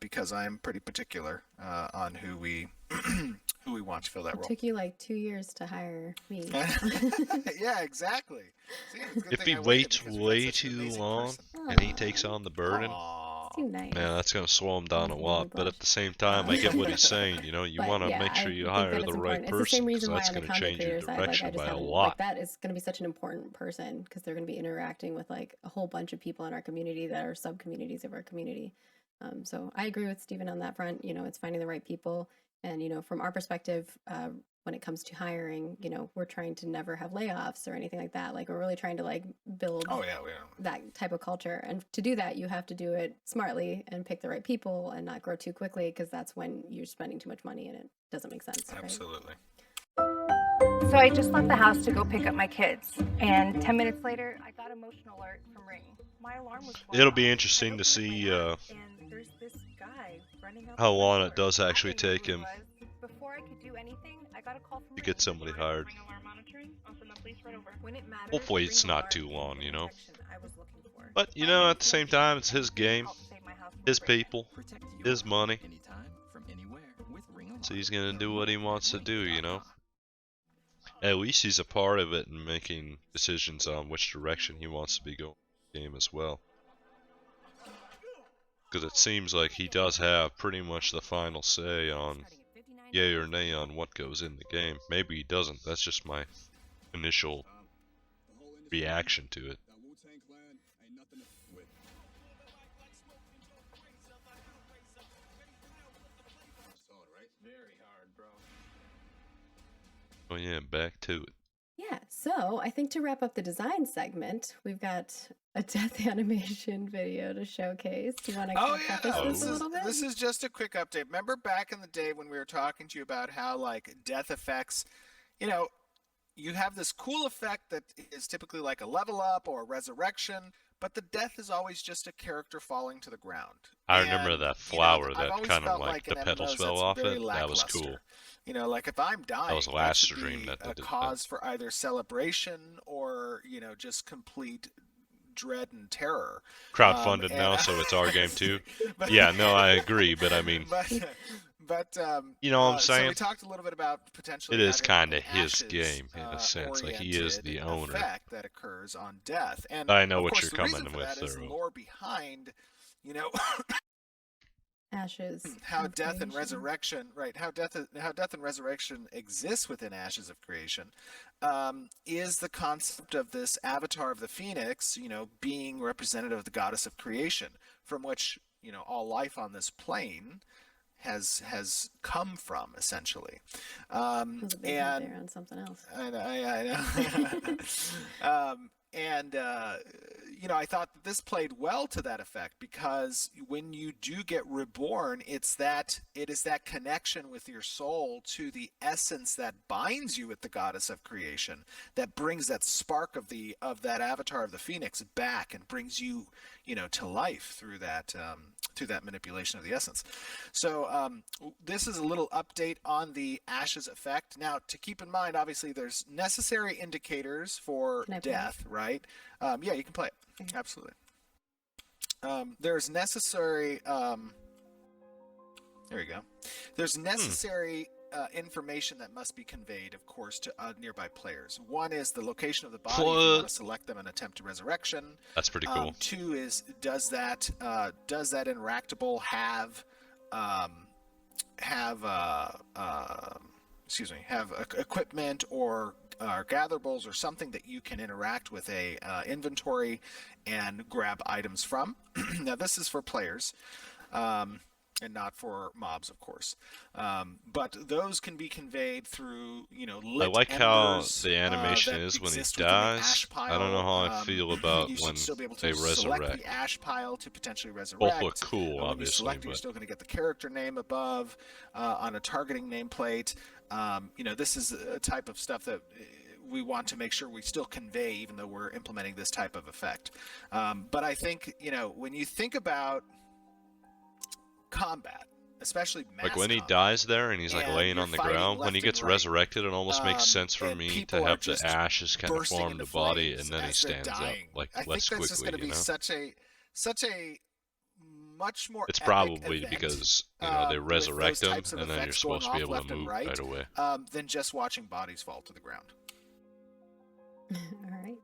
because I'm pretty particular on who we who we want to fill that It role. took you like 2 years to hire me. Yeah, exactly. See, it's a good If thing he I waited waits because we've got way such an too amazing long person. and he takes on the burden, Aw. Too nice. man, that's gonna slow him down a Makes me lot. But blush. at the same time, I get what he's saying. You But want to yeah, make sure I you think hire that the it's right important. It's the same person, because reason why that's on the gonna content change your creator side, like direction I just by a haven't like lot. that is going to be such an important person because they're going to be interacting with like a whole bunch of people in our community that are sub communities of our community. So I agree with Stephen on that front. It's finding the right people, and from our perspective, when it comes to hiring, we're trying to never have layoffs or anything like that. Like we're really trying to like build Oh yeah, we are. that type of culture, and to do that, you have to do it smartly and pick the right people and not grow too quickly because that's when you're spending too much money and it doesn't make sense. Right? Absolutely. So I just left the house to go pick up my kids, and 10 minutes later, I got a motion alert from Ring. My alarm was going It'll be off. interesting I to opened my see app, and there's this guy running out how the long front it door. does I actually didn't know take who he him was. Before I could do anything, I got a call from to Ring. get somebody hired. Ring alarm monitoring. I'll send the police right over. When it matters, Hopefully it's Ring not alarm too is long, the you know. protection I was looking for. But at the same time, it's his game, Help save my house from his a break-in. people, Protect his your money. anytime from anywhere with Ring Alarm. So he's gonna do what he wants to do, Ring.com. At least he's a part of it and making decisions on which direction he wants to be going. game as well. Because it seems like he does have pretty much the final say on yay or nay on what goes in the game. Maybe he doesn't. That's just my initial reaction to it. Very hard, bro. Oh yeah, back to it. Yeah, so I think to wrap up the design segment, we've got a death animation video to showcase. Do you want to Oh preface yeah, this a little bit? this is just a quick update. Remember back in the day when we were talking to you about how like death effects, you know, you have this cool effect that is typically like a level up or a resurrection, but the death is always just a character falling to the ground. I remember And, that you know, flower I've that always kind of felt like the in petals MMOs fell that's off very it. That was lackluster. cool. You know, like if I'm dying, was that last should stream be that they a did that. cause for either celebration or, you know, just complete dread and terror. Crowdfunded now, so it's our game too. But- Yeah, no, I agree, but I mean, but you know what I'm so saying? we talked a little bit about potentially It is having kind of an his ashes, game in a sense. Like he is the oriented owner. effect that occurs on death, and I know of what course you're the coming reason for with, that is Thorough. lore behind, you know, Ashes. how of death and Creation. resurrection, right? How death and resurrection exists within Ashes of Creation, is the concept of this avatar of the phoenix, you know, being representative of the goddess of creation, from which, you know, all life on this plane has come from, essentially. There's a big head there on something else. I know. You know, I thought that this played well to that effect, because when you do get reborn, it is that connection with your soul to the essence that binds you with the goddess of creation, that brings that spark of that avatar of the phoenix back and brings you, you know, to life through that manipulation of the essence. So this is a little update on the ashes effect. Now, to keep in mind, obviously, there's necessary indicators for death, right? Yeah, you can play it. Okay. Absolutely. There's necessary. There you go. There's necessary information that must be conveyed, of course, to nearby players. One is the location of the body. If you want to select them and attempt a resurrection. That's pretty cool. Two is does that interactable have equipment or gatherables or something that you can interact with a inventory and grab items from. Now this is for players, and not for mobs, of course. But those can be conveyed through, you know, lit I like how embers, the animation that is when he exist within the dies. ash I don't know how I feel about you should when still be able to they select resurrect. the ash pile to potentially resurrect. Both look cool, When you obviously, select it, you're but still going to get the character name above on a targeting nameplate. You know, this is a type of stuff that we want to make sure we still convey, even though we're implementing this type of effect. But I think, you know, when you think about combat, especially mass like when he combat, dies there and he's like and laying you're on the fighting ground, when left he and gets right, resurrected, it almost makes sense for and me to people are have the just ashes kind of bursting form into the body, flames and then he as they're stands up dying. like I think less that's just quickly, going to be such a much more It's epic probably event, because, you know, they with resurrect those him, types of and then you're effects going supposed to be off able to left and move right, right away. than just watching bodies fall to the ground. All right.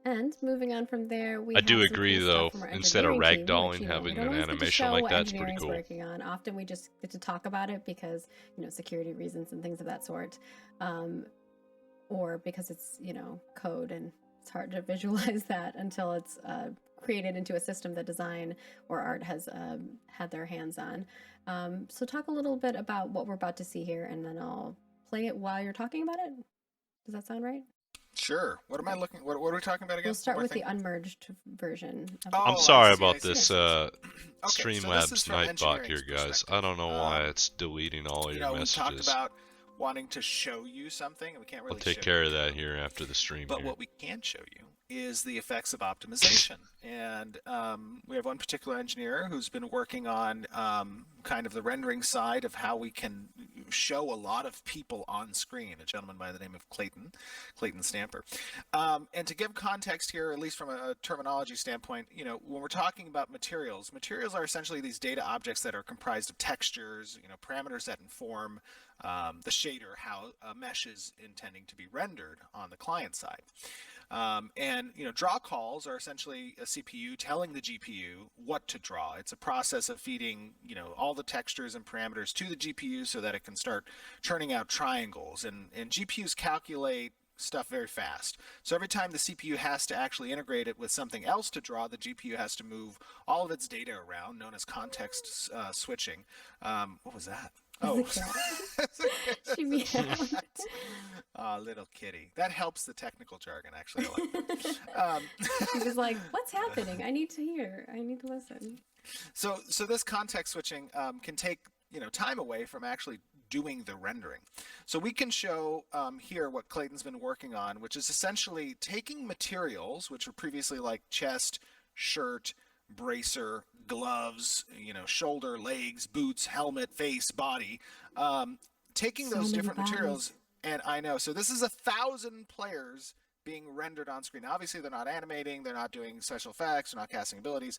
And moving on from there, we I do have some agree, cool though, stuff from our instead of engineering team, ragdolling, which, you know, we having don't an always get to animation show like what that's pretty engineering's cool. working on. Often we just get to talk about it because, you know, security reasons and things of that sort, or because it's, you know, code and it's hard to visualize that until it's created into a system that design or art has had their hands on. So talk a little bit about what we're about to see here, and then I'll play it while you're talking about it. Does that sound right? Sure. What am I looking? What are we talking about again? We'll start One more with the thing? unmerged version. Of Oh, I'm I sorry see, I about see, I this see. Okay, so this is Streamlabs from Nightbot engineering's here, guys. perspective. I don't know why it's deleting all You your know, we talked messages. about wanting to show you something, and we can't really I'll take show care you of that code. here after the stream But here. what we can show you is the effects of optimization. And we have one particular engineer who's been working on kind of the rendering side of how we can show a lot of people on screen, a gentleman by the name of Clayton Stamper. And to give context here, at least from a terminology standpoint, you know, when we're talking about materials are essentially these data objects that are comprised of textures, you know, parameters that inform the shader, how a mesh is intending to be rendered on the client side. And draw calls are essentially a CPU telling the GPU what to draw. It's a process of feeding all the textures and parameters to the GPU so that it can start churning out triangles. And GPUs calculate stuff very fast. So every time the CPU has to actually integrate it with something else to draw, the GPU has to move all of its data around, known as context switching. What was that? Oh, She meowed. oh, little kitty. That helps the technical jargon, actually. I like that. She was like, "What's happening? I need to hear. I need to listen." So this context switching can take time away from actually doing the rendering. So we can show here what Clayton's been working on, which is essentially taking materials which were previously like chest, shirt, bracer, gloves, shoulder, legs, boots, helmet, face, body, taking So those many different materials. bodies. And I know, so this is 1,000 players being rendered on screen. Now, obviously, they're not animating, they're not doing special effects, they're not casting abilities,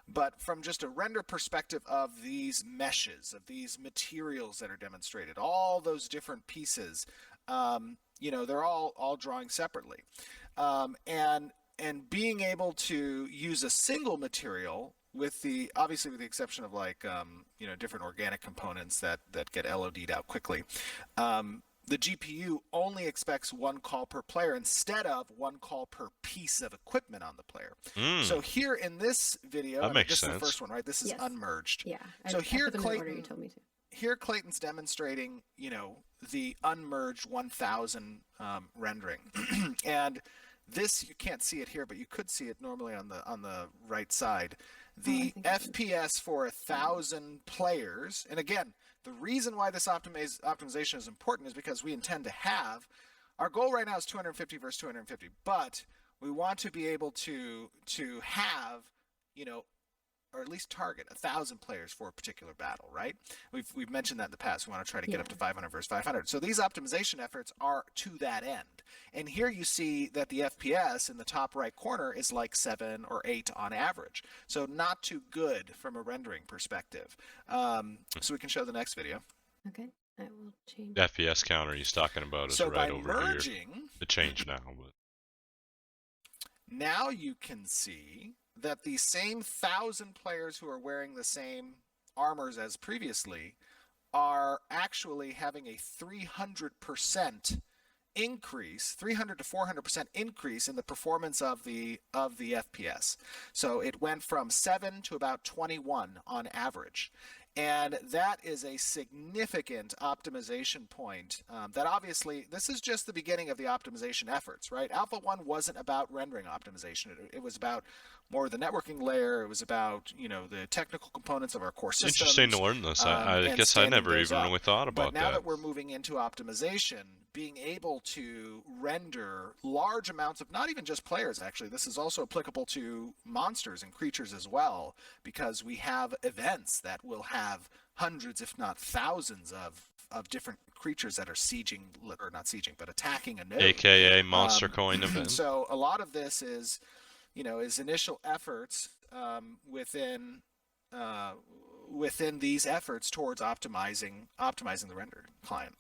but from just a render perspective of these meshes, of these materials that are demonstrated, all those different pieces, they're all drawing separately. And being able to use a single material with obviously with the exception of like different organic components that get LOD'd out quickly, the GPU only expects one call per player instead of one call per piece of equipment on the player. So here in this video, That makes this sense. is the first one, right? This is Yes. unmerged. Yeah. So I here put them in the order you Clayton, told me to. here Clayton's demonstrating, the unmerged 1,000 rendering, and this, you can't see it here, but you could see it normally on the right side. The think I can. FPS for 1,000 players, and again, the reason why this optimization is important is because we intend to have, our goal right now is 250 versus 250, but we want to be able to have, or at least target 1,000 players for a particular battle, right? We've mentioned that in the past. We want to try to get up to 500 versus 500. So these optimization efforts are to that end. And here you see that the FPS in the top right corner is like 7 or 8 on average. So not too good from a rendering perspective. So we can show the next video. Okay, I will change. The FPS counter he's talking about is So right by over merging, here. It changed now, but now you can see that the same 1,000 players who are wearing the same armors as previously are actually having a 300% increase, 300 to 400% increase in the performance of the FPS. So it went from 7 to about 21 on average. And that is a significant optimization point that obviously, this is just the beginning of the optimization efforts, right? Alpha 1 wasn't about rendering optimization. It was about more the networking layer. It was about, the technical components of our core systems. interesting to learn this. I and guess I standing never those even up. really thought about But now that. that we're moving into optimization, being able to render large amounts of, not even just players actually, this is also applicable to monsters and creatures as well, because we have events that will have hundreds, if not thousands of different creatures that are sieging, or not sieging, but attacking a node. AKA monster coin event. So a lot of this is, is initial efforts within these efforts towards optimizing the render client.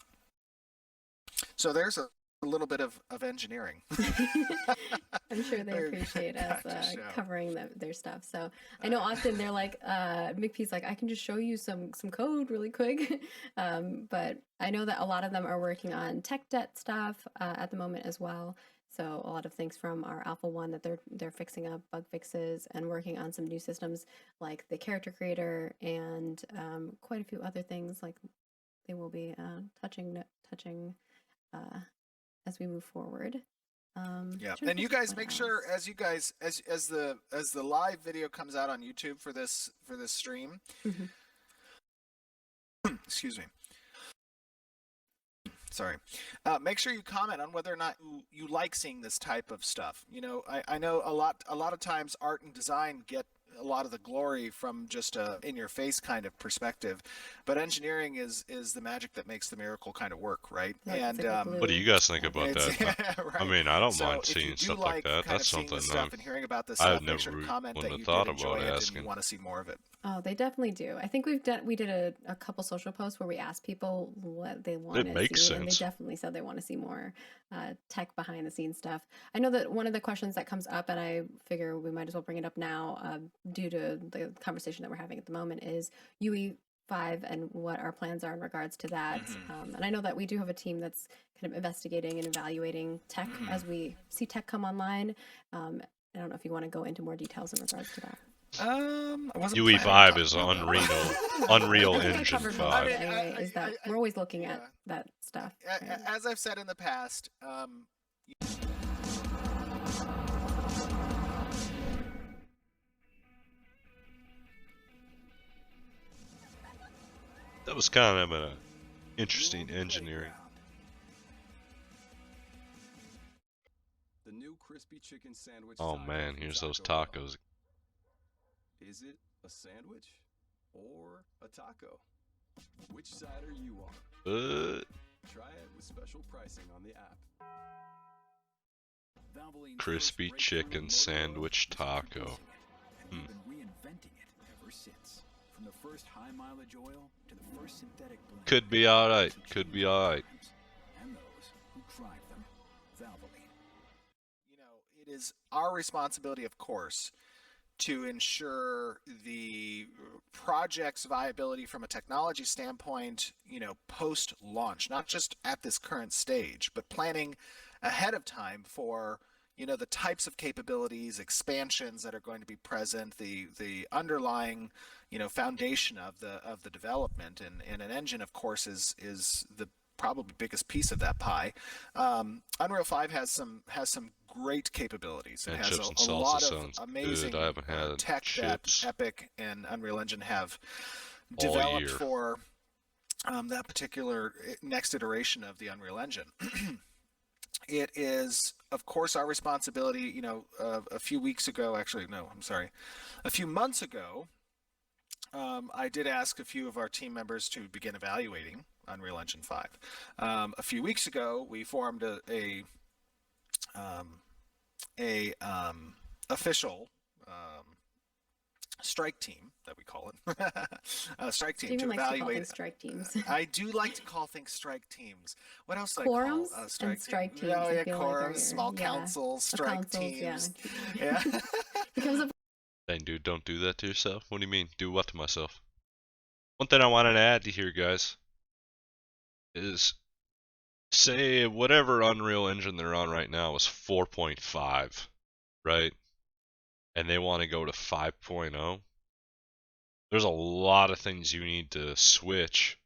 So there's a little bit of engineering. I'm sure they appreciate us covering their stuff. So I know often they're like, McPee's like, I can just show you some code really quick. But I know that a lot of them are working on tech debt stuff at the moment as well. So a lot of things from our Alpha 1 that they're fixing up, bug fixes, and working on some new systems like the character creator and quite a few other things like they will be touching as we move forward. Yeah, and you guys make sure as the live video comes out on YouTube for this stream. Excuse me. Sorry. Make sure you comment on whether or not you like seeing this type of stuff. I know a lot of times art and design get a lot of the glory from just a in-your-face kind of perspective, but engineering is the magic that makes the miracle kind of work, right? Like, And it's like a What do glue. you guys think Yeah. about it's that? I right. mean, I don't So mind if you seeing do stuff like like that. kind That's of seeing something the stuff and hearing about the I stuff, make sure never to comment wouldn't that have you thought did enjoy about it and asking. you want to see more of it. Oh, they definitely do. I think we did a couple social posts where we asked people what they want It to makes see, and they sense. definitely said they want to see more tech behind the scenes stuff. I know that one of the questions that comes up, and I figure we might as well bring it up now, due to the conversation that we're having at the moment, is UE5 and what our plans are in regards to that. And I know that we do have a team that's kind of investigating and evaluating tech as we see tech come online. I don't know if you want to go into more details in regards to that. I wasn't UE5 planning to is talk about that. Unreal I think I Engine covered most 5. of it anyway. Is that we're always looking at that stuff. Right? As I've said in the past, That was kind of an interesting engineering. The new crispy chicken sandwich. Oh taco man, from here's those Taco Bell. tacos. Is it a sandwich or a taco? Which side are you on? Try it with special pricing on the app. Valvoline Crispy Choice breakthrough chicken motor sandwich oil is taco. introducing it, and we've been reinventing it ever since. From the first high mileage oil to the first synthetic blend. Could be alright. Could be alright. And those who tried them. Valvoline. you know, it is our responsibility, of course, to ensure the project's viability from a technology standpoint, post launch, not just at this current stage, but planning ahead of time for, the types of capabilities, expansions that are going to be present, the underlying, foundation of the development, and an engine, of course, is the probably biggest piece of that pie. Unreal 5 has some great capabilities. It And has chips and a salsa lot of sounds amazing good. I haven't had tech chips that Epic and Unreal Engine have all developed year. for that particular next iteration of the Unreal Engine. It is, of course, our responsibility. A few weeks ago, actually, no, I'm sorry, a few months ago, I did ask a few of our team members to begin evaluating Unreal Engine 5. A few weeks ago, we formed a official strike team, that we call it, a strike team Steven to likes to call evaluate. things strike teams. I do like to call things strike teams. What else do I Quorums call and strike team? teams, Oh I yeah, feel like are quorums, your- small yeah, councils, strike councils, teams. yeah. Yeah. Becomes a Dang, dude, don't do that to yourself. What do you mean? Do what to myself? One thing I wanted to add to here, guys, is say whatever Unreal Engine they're on right now is 4.5, right? And they want to go to 5.0. There's a lot of things you need to switch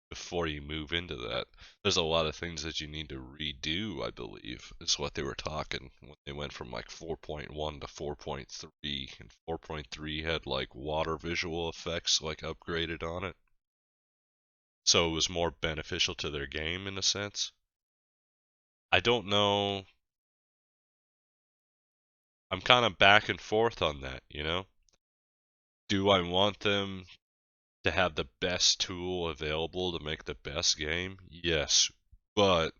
before you move into that. There's a lot of things that you need to redo, I believe, is what they were talking when they went from like 4.1 to 4.3, and 4.3 had like water visual effects like upgraded on it. So it was more beneficial to their game in a sense. I don't know. I'm kind of back and forth on that, Do I want them to have the best tool available to make the best game? Yes. But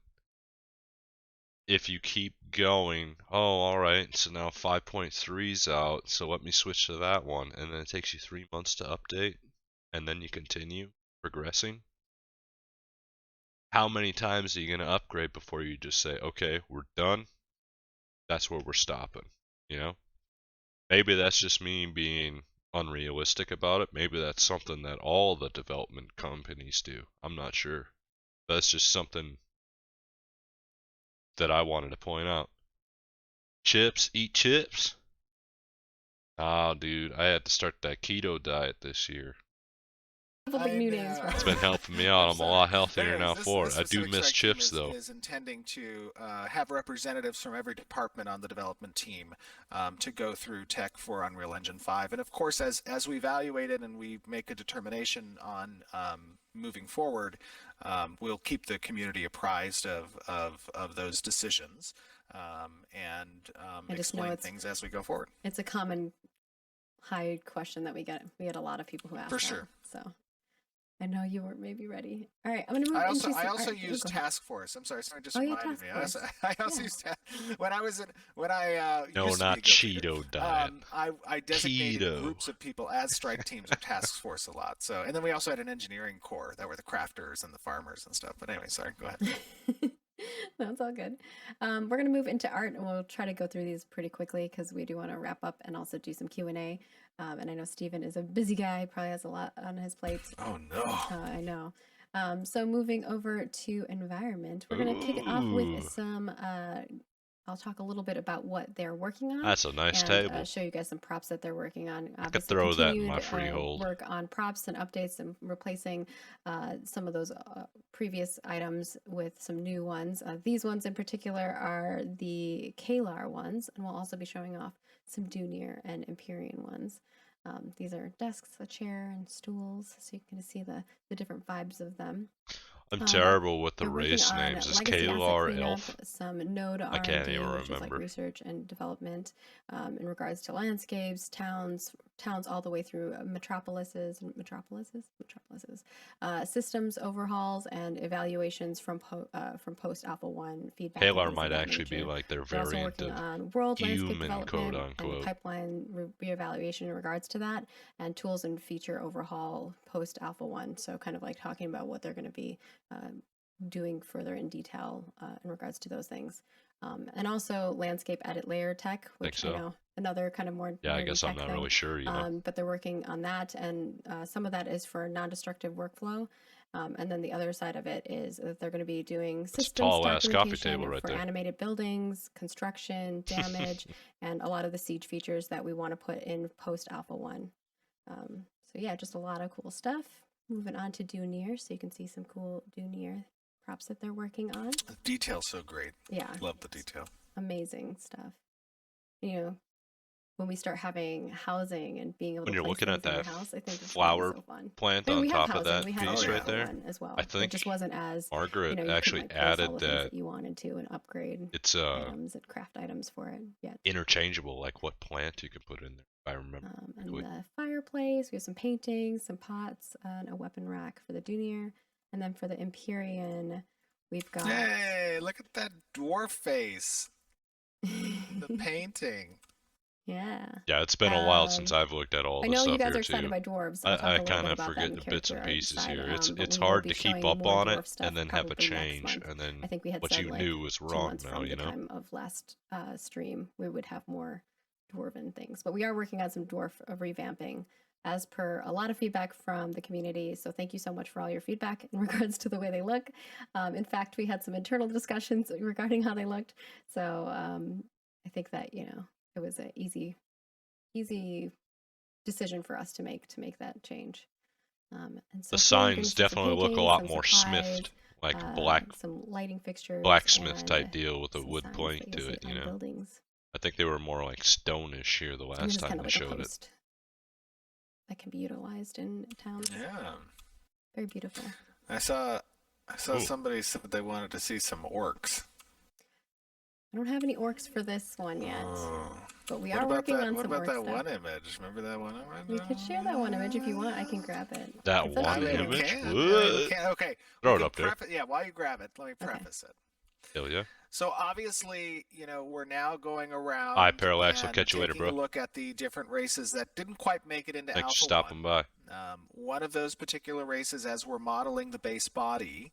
if you keep going, oh, alright, so now 5.3's out, so let me switch to that one, and then it takes you 3 months to update, and then you continue progressing. How many times are you going to upgrade before you just say, okay, we're done? That's where we're stopping, Maybe that's just me being unrealistic about it. Maybe that's something that all the development companies do. I'm not sure. That's just something that I wanted to point out. Chips, eat chips. Oh, dude, I had to start that keto diet this year. couple big new names for It's been helping me out. I'm a lot healthier Anyways, now this for it. I do specific miss strike team chips, though. is intending to have representatives from every department on the development team to go through tech for Unreal Engine 5. And of course, as we evaluate it and we make a determination on moving forward, we'll keep the community apprised of those decisions and I just know explain it's- things as we go forward. It's a common high question that we get. We get a lot of people who ask For that, sure. so I know you weren't maybe ready. All right, I'm gonna move I into also art. use Go ahead. task force. I'm sorry, someone just Oh, yeah, reminded task me. force. I also Yeah. used when I was in when I No, used to not be a guild leader, Cheeto diet. I designated Keto. groups of people as strike teams or task force a lot. So, and then we also had an engineering core that were the crafters and the farmers and stuff. But anyway, sorry, go ahead. No, it's all good. We're going to move into art, and we'll try to go through these pretty quickly because we do want to wrap up and also do some Q&A. And I know Steven is a busy guy, probably has a lot on his plate. Oh no. I know. So moving over to environment, we're going to kick it off Ooh. with some I'll talk a little bit about what they're working on. That's a nice and table. show you guys some props that they're working on. I could throw that in my continued, freehold. work on props and updates and replacing some of those previous items with some new ones. These ones in particular are the Kalar ones, and we'll also be showing off some Dunir and Empyrean ones. These are desks, a chair, and stools, so you can see the different vibes of them. I'm terrible with the They're working race on names. Is legacy asset Kalar cleanup, elf? some node I can't R&D, even which is like remember. research and development in regards to landscapes, towns all the way through metropolises, systems overhauls and evaluations from post Alpha 1 feedback. Kalar might actually be like their They're also variant working of on world landscape human, development quote and unquote. pipeline reevaluation in regards to that, and tools and feature overhaul post Alpha 1. So kind of like talking about what they're going to be doing further in detail in regards to those things. And also landscape edit layer tech, which I know another kind of more I guess I'm tech not thing. really sure, you know. But they're working on that, and some of that is for non-destructive workflow. And then the other side of it is that they're going to be doing systems tall-ass coffee documentation table right for there. animated buildings, construction, damage, and a lot of the siege features that we want to put in post Alpha 1. So yeah, just a lot of cool stuff. Moving on to Dunir, so you can see some cool Dunir props that they're working on. The detail's so great. Yeah. Love the detail. Amazing stuff. You know, when we start having housing and being able when to you're place looking at things in that your house, I think it's flower so fun. plant I mean, on we have top housing. of that We have piece our right there, one as well. I think it just wasn't as Margaret you actually can, like, place all added the things that you wanted to and upgrade it's items and craft items for it. Yeah. interchangeable, like what plant you can put in there, if I remember. And the fireplace, we have some paintings, some pots, and a weapon rack for the Dunir. And then for the Empyrean, we've got... Hey, look at that dwarf face. The painting. Yeah. Yeah, it's been a while since I've looked at all the stuff here, too. I know you guys are excited by dwarves. So I kind of forget the bits and pieces here. It's hard to keep up on it and then have a change, and then I think we had what said, you like, knew was 2 wrong months now, from you the know? time of last stream, we would have more dwarven things. But we are working on some dwarf revamping as per a lot of feedback from the community. So thank you so much for all your feedback in regards to the way they look. In fact, we had some internal discussions regarding how they looked. So I think that, you know, it was an easy decision for us to make that change. And so the signs definitely look a lot more smithed, like some lighting fixtures, blacksmith type deal with a wood plank to it, you know. Buildings. I think they were more like stone-ish here the last time they showed it. That can be utilized in towns. Yeah. Very beautiful. I saw somebody said they wanted to see some orcs. I don't have any orcs for this one yet, but we What are about working that? on What some about orc that stuff. one image? Remember that one image? We could share that one image if you want. I can grab it. That It's up one to you. image? Okay. Throw it up there. Yeah, while you grab it, let me preface it. Hell yeah. So obviously, you know, we're now going around. Hi, Parallax. I'll and catch you later, bro. taking a look at the different races that didn't quite make it into Thanks Alpha for stopping 1. by. One of those particular races, as we're modeling the base body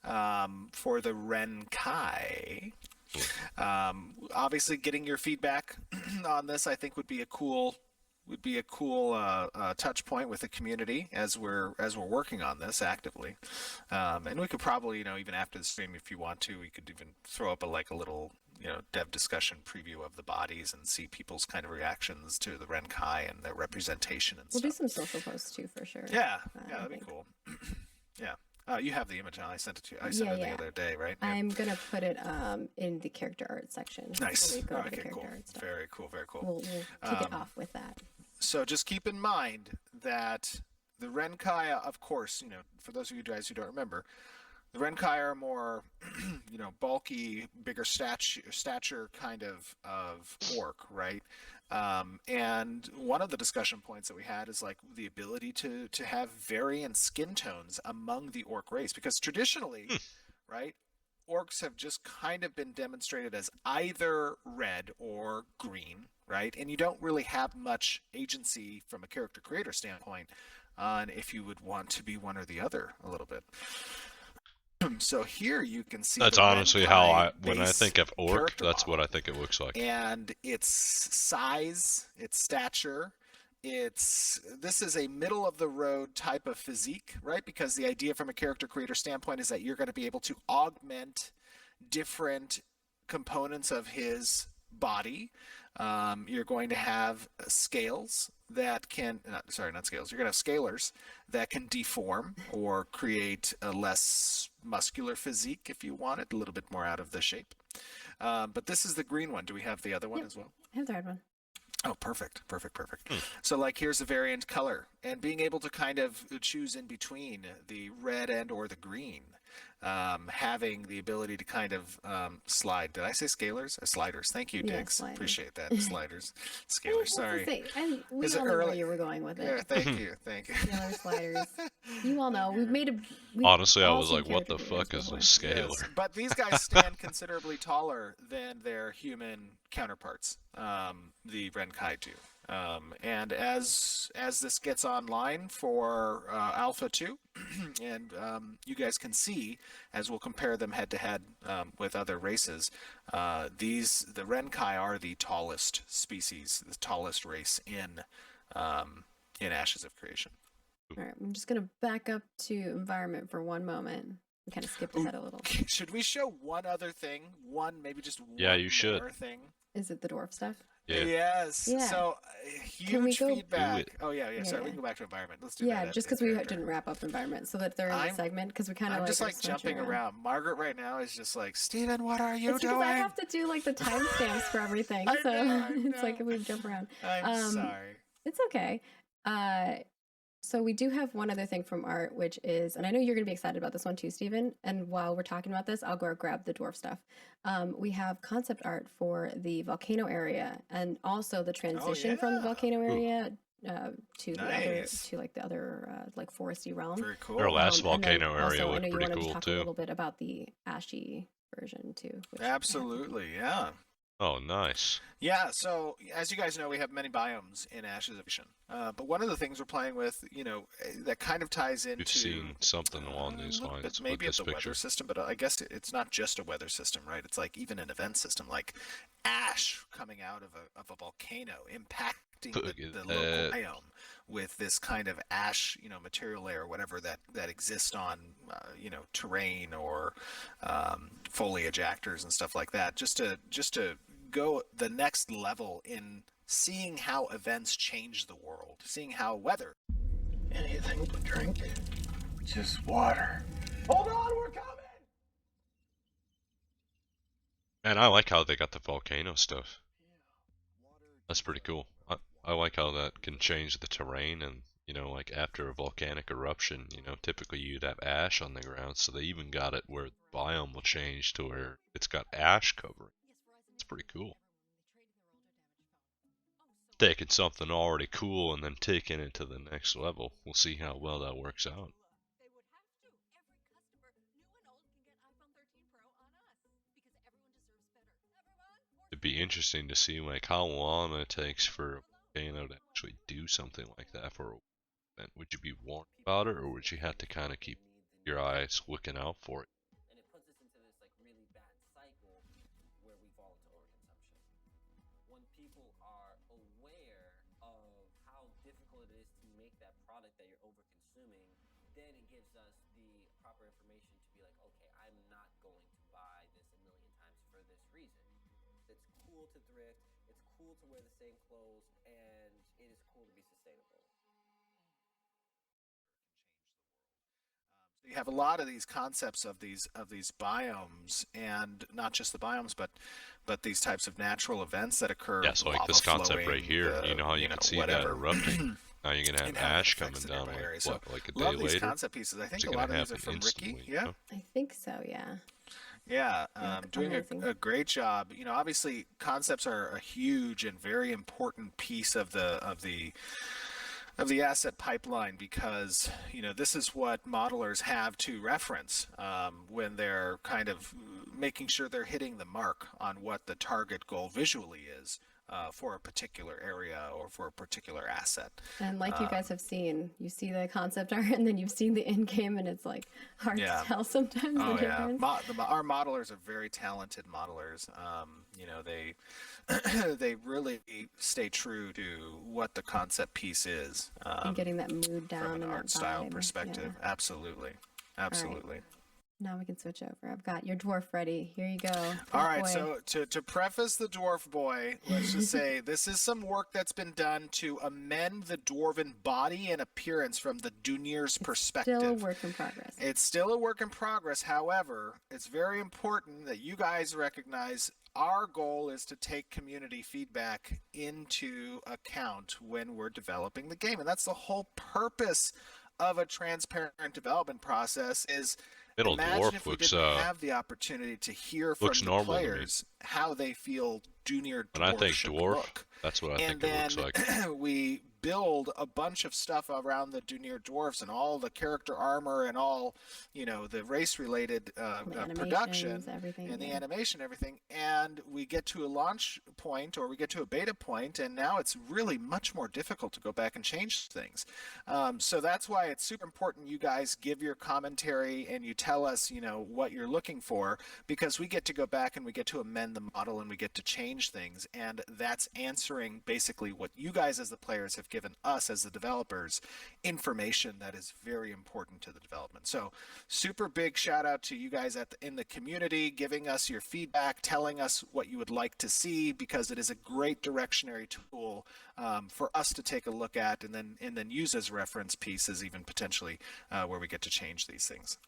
for the Renkai. Obviously, getting your feedback on this, I think, would be a cool touch point with the community as we're working on this actively. And we could probably, you know, even after the stream, if you want to, we could even throw up a little, you know, dev discussion preview of the bodies and see people's kind of reactions to the Renkai and their representation and stuff. We'll do some social posts too, for sure. Yeah, that'd be cool. Yeah. You have the image. I sent it to you. I sent it the other day, right? Yeah. I'm gonna put it in the character art section. Nice. We go to the Okay, character cool. art stuff. Very cool. Very cool. We'll kick it off with that. So just keep in mind that the Renkai, of course, you know, for those of you guys who don't remember, the Renkai are more, you know, bulky, bigger stature kind of orc, right? And one of the discussion points that we had is like the ability to have varying skin tones among the orc race, because traditionally, right, orcs have just kind of been demonstrated as either red or green, right? And you don't really have much agency from a character creator standpoint on if you would want to be one or the other a little bit. So here you can see That's the honestly how when I base think of orc, character that's what model. I think it looks like. And its size, its stature, this is a middle of the road type of physique, right? Because the idea from a character creator standpoint is that you're going to be able to augment different components of his body. You're going to have scales that can, not scales, you're going to have scalars that can deform or create a less muscular physique if you want it, a little bit more out of the shape. But this is the green one. Do we have the other one as well? I have the red one. Oh, perfect. So like here's a variant color, and being able to kind of choose in between the red and or the green, having the ability to kind of slide. Did I say scalars? Sliders. Thank you, Yeah, Diggs. sliders. Appreciate that. Sliders. Scalars. Sorry. We Is all it know where early? you were going with it. Yeah, thank you. Scalar sliders. You all know. We've Honestly, I all was seen like, what the character fuck creators is a before. scalar? Yes, but these guys stand considerably taller than their human counterparts, the Renkai do. And as this gets online for Alpha 2, and you guys can see, as we'll compare them head to head with other races, the Renkai are the tallest species, the tallest race in Ashes of Creation. All right, I'm just going to back up to environment for one moment. We kind of skipped ahead a little. Should we show one other thing? Maybe just one Yeah, you should. more thing? Is it the dwarf stuff? Yeah. Yes. Yeah. So Can we huge go- feedback. Do it. Oh yeah. Sorry, Yeah. we can go back to environment. Let's do that. Yeah, just because we didn't wrap up environment, so that they're in the I'm- segment, because we kind of I'm like just are like switching jumping around. Margaret right now is just like, Steven, what are you It's doing? because I have to do like the timestamps for everything, I so know, I it's like know. if we jump around. I'm sorry. It's okay. So we do have one other thing from art, which is, and I know you're going to be excited about this one too, Stephen. And while we're talking about this, I'll go grab the dwarf stuff. We have concept art for the volcano area, and also the transition from the yeah. volcano area to the other, Nice. to like the other like foresty realm. Very cool. Their last And then volcano area also, I looked know you pretty wanted to cool talk a too. little bit about the ashy version too. which we have to- Absolutely, yeah. Oh, nice. Yeah, so as you guys know, we have many biomes in Ashes of Creation. But one of the things we're playing with, that kind of ties into... We've seen something along a these little bit lines with maybe this at the picture. weather system, but I guess it's not just a weather system, right? It's like even an event system, like ash coming out of a volcano, impacting Look the at local that. biome with this kind of ash, material layer, whatever that exists on, terrain or foliage actors and stuff like that, just to go the next level in seeing how events change the world, seeing how weather. Anything to drink? Just water. Hold on, we're coming! And I like how they got the volcano stuff. That's pretty cool. I like how that can change the terrain, and like after a volcanic eruption, typically you'd have ash on the ground, so they even got it where the biome will change to where it's got ash covering. It's pretty cool. Taking something already cool and then taking it to the next level. We'll see how well that works out. It'd be interesting to see like how long it takes for a volcano to actually do something like that for a event. Would you be warned about it, or would you have to kind of keep your eyes looking out for it? And it puts us into this like really bad cycle where we fall into overconsumption. When people are aware of how difficult it is to make that product that you're overconsuming, then it gives us the proper information to be like, okay, I'm not going to buy this a million times for this reason. It's cool to thrift, it's cool to wear the same clothes, and it is cool to be sustainable. You have a lot of these concepts of these biomes, and not just the biomes, but these types of natural events that occur. Yeah, so like this lava concept right flowing, here, you know how you can see that whatever. erupting? Now you're gonna And have how it ash affects coming the down nearby area. like, So what, like a day love these later? concept pieces. I think Is it a gonna lot of these are happen from Ricky. instantly, Yeah. I think so, yeah. Yeah, look doing amazing. a great job. You know, obviously concepts are a huge and very important piece of the asset pipeline because you know this is what modelers have to reference when they're kind of making sure they're hitting the mark on what the target goal visually is for a particular area or for a particular asset. And like you guys have seen, you see the concept art and then you've seen the in game, and it's like hard Yeah. to tell sometimes the Oh yeah, difference. our modelers are very talented modelers. You know, they they really stay true to what the concept piece is And getting that mood down from an and art that style vibe. perspective. Yeah. Absolutely, absolutely. Now we can switch over. I've got your dwarf ready. Here you go. All Dwarf right, boy. so to preface the dwarf boy, let's just say this is some work that's been done to amend the dwarven body and appearance from the Dunir's perspective. Still a work in progress. It's still a work in progress. However, it's very important that you guys recognize our goal is to take community feedback into account when we're developing the game. And that's the whole purpose of a transparent development process is Middle imagine dwarf if we looks didn't have the opportunity to hear from looks the normal to me. players how they feel Dunir When I dwarf think should dwarf, look. that's what I And think it looks then like. we build a bunch of stuff around the Dunir dwarfs and all the character armor and all, you know, the race-related production everything, and the yeah. animation, everything. And we get to a launch point or we get to a beta point, and now it's really much more difficult to go back and change things. So that's why it's super important you guys give your commentary and you tell us, you know, what you're looking for, because we get to go back and we get to amend the model and we get to change things. And that's answering basically what you guys as the players have given us as the developers, information that is very important to the development. So super big shout out to you guys in the community, giving us your feedback, telling us what you would like to see, because it is a great directionary tool for us to take a look at and then use as reference pieces, even potentially where we get to change these things.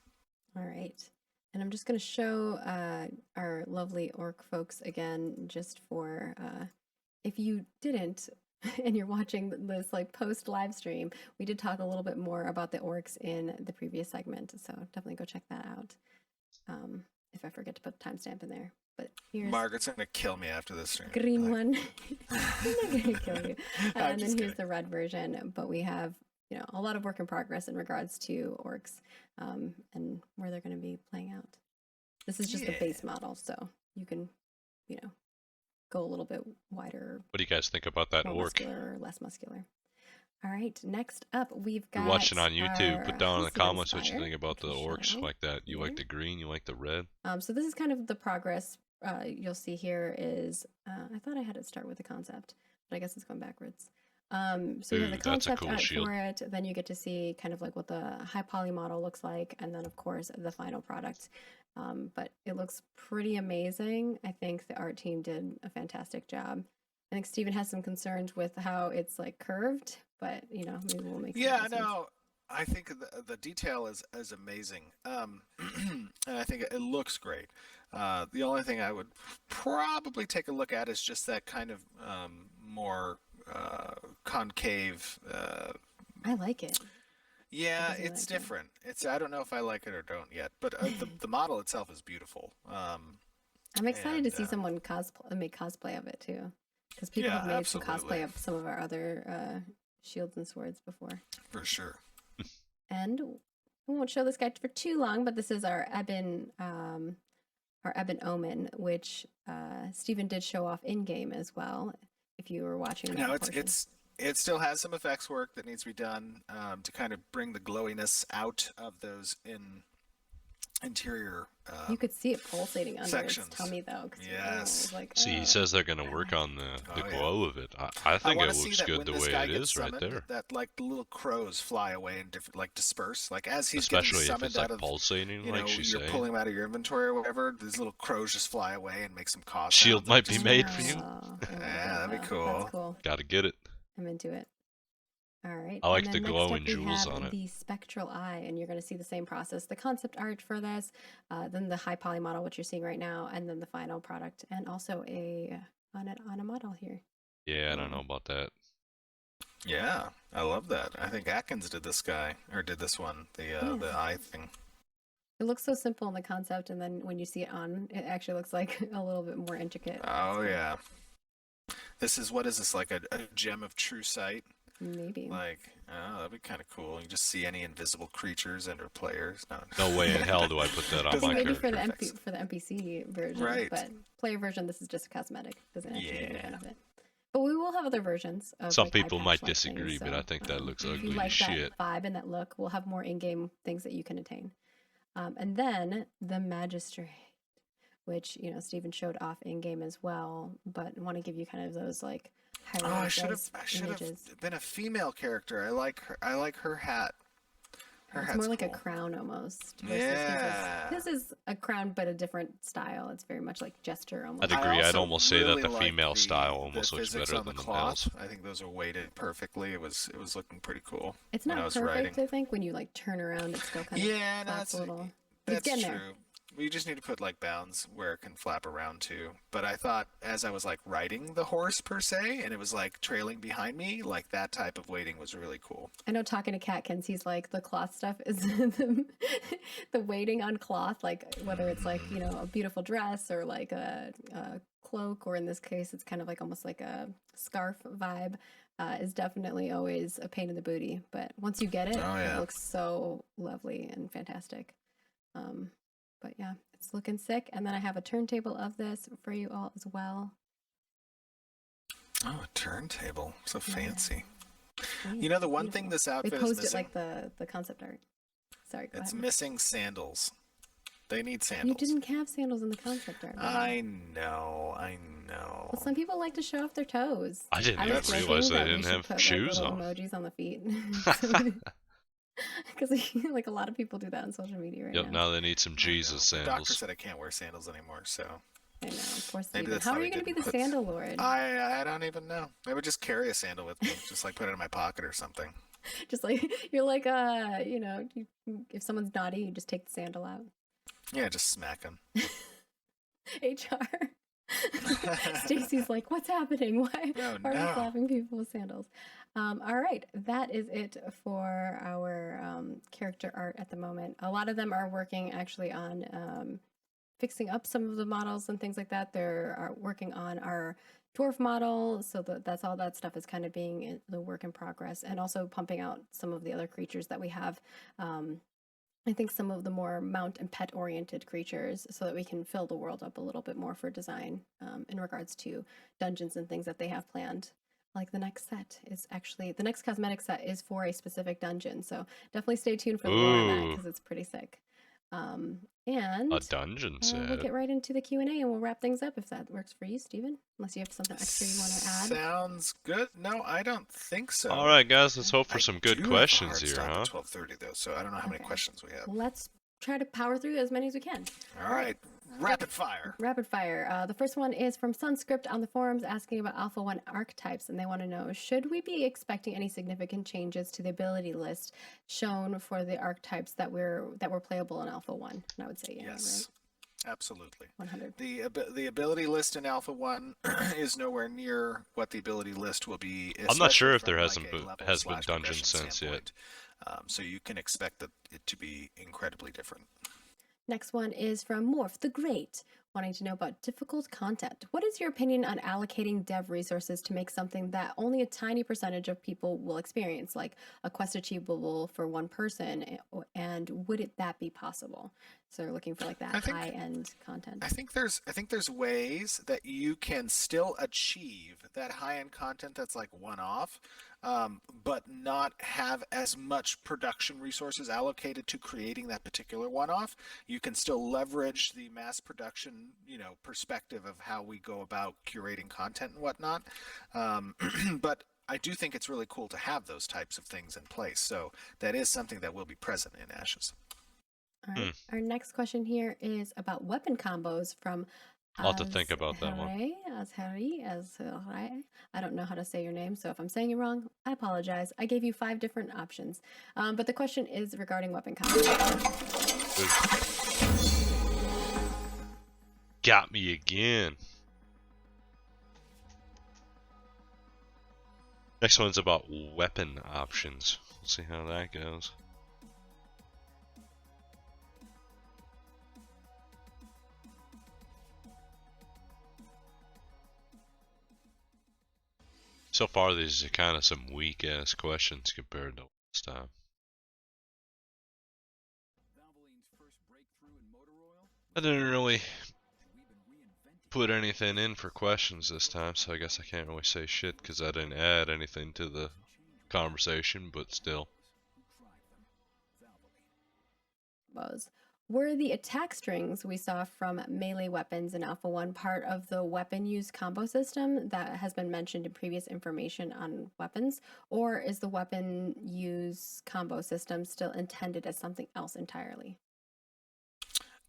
All right. And I'm just going to show our lovely orc folks again, just for if you didn't and you're watching this like post live stream, we did talk a little bit more about the orcs in the previous segment. So definitely go check that out. If I forget to put a timestamp in there. But here's Margaret's going to kill me after this stream. green one. I'm not going to kill you. I'm And then just here's kidding. the red version. But we have, you know, a lot of work in progress in regards to orcs and where they're going to be playing out. This is just the base model, so you can, you know, go a little bit wider. What do you guys think about that more orc? muscular or less muscular. All right, next up we've got. You're watching on YouTube. our Put down in the Husband comments what you Inspire, think about the I can orcs show like that. You like here. the green, you like the red. So this is kind of the progress you'll see here is, I thought I had it start with the concept, but I guess it's going backwards. So you have the Ooh, that's a concept cool art shield. for it, then you get to see kind of like what the high poly model looks like, and then of course the final product. But it looks pretty amazing. I think the art team did a fantastic job. I think Steven has some concerns with how it's like curved, but you know, maybe we'll make some Yeah, adjustments. no, I think the detail is amazing, and I think it looks great. The only thing I would probably take a look at is just that kind of more concave. I like it. Yeah, doesn't it's like it. different. I don't know if I like it or don't yet, but the model itself is beautiful. I'm excited to and, see someone make cosplay of it too, because people Yeah, have made some absolutely. cosplay of some of our other shields and swords before. For sure. And we won't show this guy for too long, but this is our Ebon Omen, which Steven did show off in game as well. If you were watching that No, portion. it still has some effects work that needs to be done to kind of bring the glowiness out of those interior You could see it pulsating under sections. its tummy though. 'Cause Yes. it was like, See, he says they're going to work on the Oh, yeah. glow of it. I think it wanna see looks that good when the this way guy it gets is right summoned, there. That like the little crows fly away and different, like disperse. Like as he's Especially getting if summoned it's like out of, pulsating, you know, like she's you're saying. pulling him out of your inventory or whatever. These little crows just fly away and make some cost. Shield might be made for you. Oh, I like Yeah, it, that'd be though. cool. That's cool. Gotta get it. I'm into it. All right. I like and the then glow next and up we jewels have on it. the spectral eye, and you're going to see the same process: the concept art for this, then the high poly model, which you're seeing right now, and then the final product, and also on a model here. Yeah, I don't know about that. Yeah, I love that. I think Atkins did this one, the eye thing. It looks so simple in the concept, and then when you see it on, it actually looks like a little bit more intricate. Oh yeah. This is, what is this, like a gem of true sight? Maybe. Like, oh, that'd be kind of cool. You just see any invisible creatures and/or players. No. No way in hell do I put that on Doesn't my Maybe character. for the NPC version, Right. but player version, this is just a cosmetic. Doesn't actually give you Yeah. benefit. But we will have other versions of Some like, eye people patch might like disagree, things, but I think that looks if you ugly like as shit. that vibe and that look, we'll have more in-game things that you can attain. And then the Magistrate, which Stephen showed off in-game as well, but I want to give you kind of those like Oh, I should have images. been a female character. I like her hat. Her It's hat's more like a cool. crown almost. Versus Yeah. his is a crown, but a different style. It's very much like gesture almost. I'd agree. I'd also almost say that really the like female style the almost looks physics better on than the the males. cloth. I think those are weighted perfectly. It was looking pretty cool. It's when not I was perfect, writing. I think, when you like turn around, it still kind of Yeah, flaps that's a little. But it's that's getting true. there. We just need to put like bounds where it can flap around too. But I thought, as I was like riding the horse per se, and it was like trailing behind me, like that type of weighting was really cool. I know talking to Catkins, he's like, the cloth stuff is the weighting on cloth, like whether it's like, a beautiful dress or like a cloak, or in this case, it's kind of like almost like a scarf vibe, is definitely always a pain in the booty. But once you get it, Oh, yeah. it looks so lovely and fantastic. But yeah, it's looking sick. And then I have a turntable of this for you all as well. Oh, a turntable. So Yeah. fancy. Yeah, The one beautiful. thing this They outfit is posed it missing? like the concept art. Sorry, go It's ahead. missing sandals. They need You sandals. didn't have sandals in the concept art. I know. Well, some people like to show off their toes. I didn't was even thinking realize they that we didn't should have put, shoes like, little on. emojis on the feet. Because like a lot of people do that on social media right Yep, now. now they need some I know. Jesus The doctor sandals. said I can't wear sandals anymore, so I know, poor maybe Steven. that's How why are we you going to be didn't the put- sandal lord? I don't even know. Maybe just carry a sandal with me, just like put it in my pocket or something. Just like you're like if someone's naughty, you just take the sandal out. Yeah, just smack them. HR. Stacy's like, what's happening? Why Oh, are we no. slapping people with sandals? All right, that is it for our character art at the moment. A lot of them are working actually on fixing up some of the models and things like that. They're working on our dwarf model, so that's all that stuff is kind of being in the work in progress, and also pumping out some of the other creatures that we have. I think some of the more mount and pet oriented creatures, so that we can fill the world up a little bit more for design in regards to dungeons and things that they have planned. Like the next set is actually, the next cosmetic set is for a specific dungeon, so definitely stay tuned for the lore on that Ooh. because it's pretty sick. And A dungeon we'll set. get right into the Q&A and we'll wrap things up if that works for you, Steven. Unless you have something extra you want to add. Sounds good. No, I don't think so. All right, guys, let's hope for I some good do have a questions hard here, stop huh? at 12:30 though, so I don't know how many Okay. questions we have. Let's try to power through as many as we can. All right, rapid fire. Rapid fire. The first one is from Sunscript on the forums asking about Alpha 1 archetypes, and they want to know, should we be expecting any significant changes to the ability list shown for the archetypes that were playable in Alpha 1? And I would say yeah, Yes, absolutely. right? 100. The ability list in Alpha 1 is nowhere near what the ability list will be. I'm not sure especially if there from, hasn't like, a been- level has been slash dungeon progression sense yet. standpoint. So you can expect it to be incredibly different. Next one is from Morph the Great, wanting to know about difficult content. What is your opinion on allocating dev resources to make something that only a tiny percentage of people will experience, like a quest achievable for one person, and would that be possible? So they're looking for like that I think- high-end content. I think there's ways that you can still achieve that high-end content that's like one-off, but not have as much production resources allocated to creating that particular one-off. You can still leverage the mass production, perspective of how we go about curating content and whatnot. But I do think it's really cool to have those types of things in place. So that is something that will be present in Ashes. All right. Our next question here is about weapon combos from I'll have to think about that one. Azharai. I don't know how to say your name, so if I'm saying it wrong, I apologize. I gave you 5 different options, but the question is regarding weapon combos. Got me again. Next one's about weapon options. We'll see how that goes. So far, these are kind of some weak ass questions compared to last time. I didn't really put anything in for questions this time, so I guess I can't really say shit because I didn't add anything to the conversation, but still. Were the attack strings we saw from melee weapons in Alpha 1 part of the weapon use combo system that has been mentioned in previous information on weapons, or is the weapon use combo system still intended as something else entirely?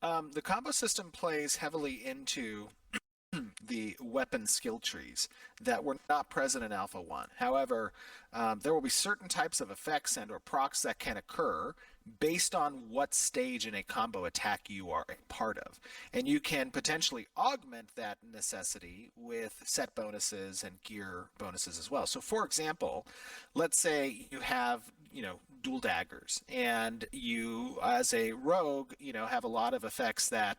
The combo system plays heavily into the weapon skill trees that were not present in Alpha 1. However, there will be certain types of effects and or procs that can occur based on what stage in a combo attack you are a part of. And you can potentially augment that necessity with set bonuses and gear bonuses as well. So for example, let's say you have, dual daggers, and you as a rogue, have a lot of effects that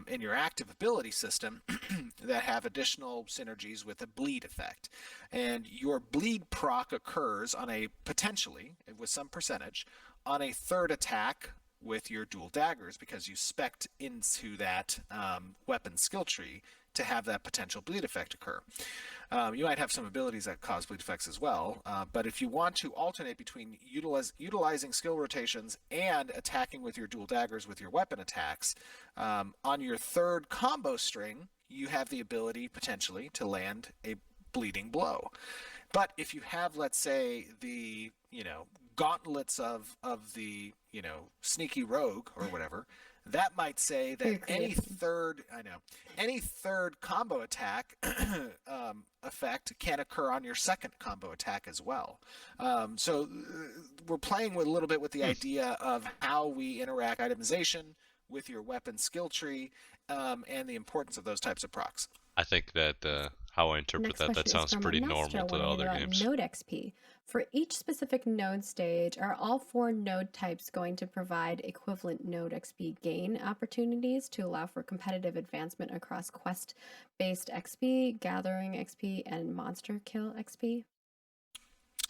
in your active ability system that have additional synergies with a bleed effect. And your bleed proc occurs on a potentially, with some percentage, on a third attack with your dual daggers because you spec'd into that weapon skill tree to have that potential bleed effect occur. You might have some abilities that cause bleed effects as well, but if you want to alternate between utilizing skill rotations and attacking with your dual daggers with your weapon attacks, on your third combo string, you have the ability potentially to land a bleeding blow. But if you have, let's say, the gauntlets of the sneaky rogue or whatever, that might say that any third combo attack effect can occur on your second combo attack as well. So we're playing with a little bit with the idea of how we interact itemization with your weapon skill tree and the importance of those types of procs. I think that how I interpret that sounds pretty normal to other games. Node XP. For each specific node stage, are all 4 node types going to provide equivalent node XP gain opportunities to allow for competitive advancement across quest-based XP, gathering XP, and monster kill XP?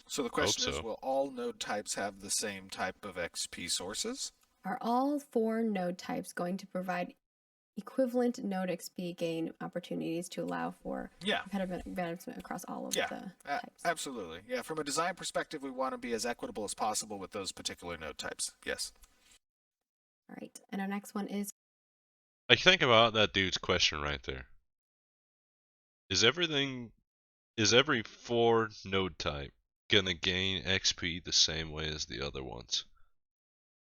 So the question is, will all node types have the same type of XP sources? Are all 4 node types going to provide equivalent node XP gain opportunities to allow for competitive advancement across all of the types? Absolutely. Yeah, from a design perspective, we want to be as equitable as possible with those particular node types. Yes. All right, and our next one is... Like, think about that dude's question right there. Is every 4 node type gonna gain XP the same way as the other ones?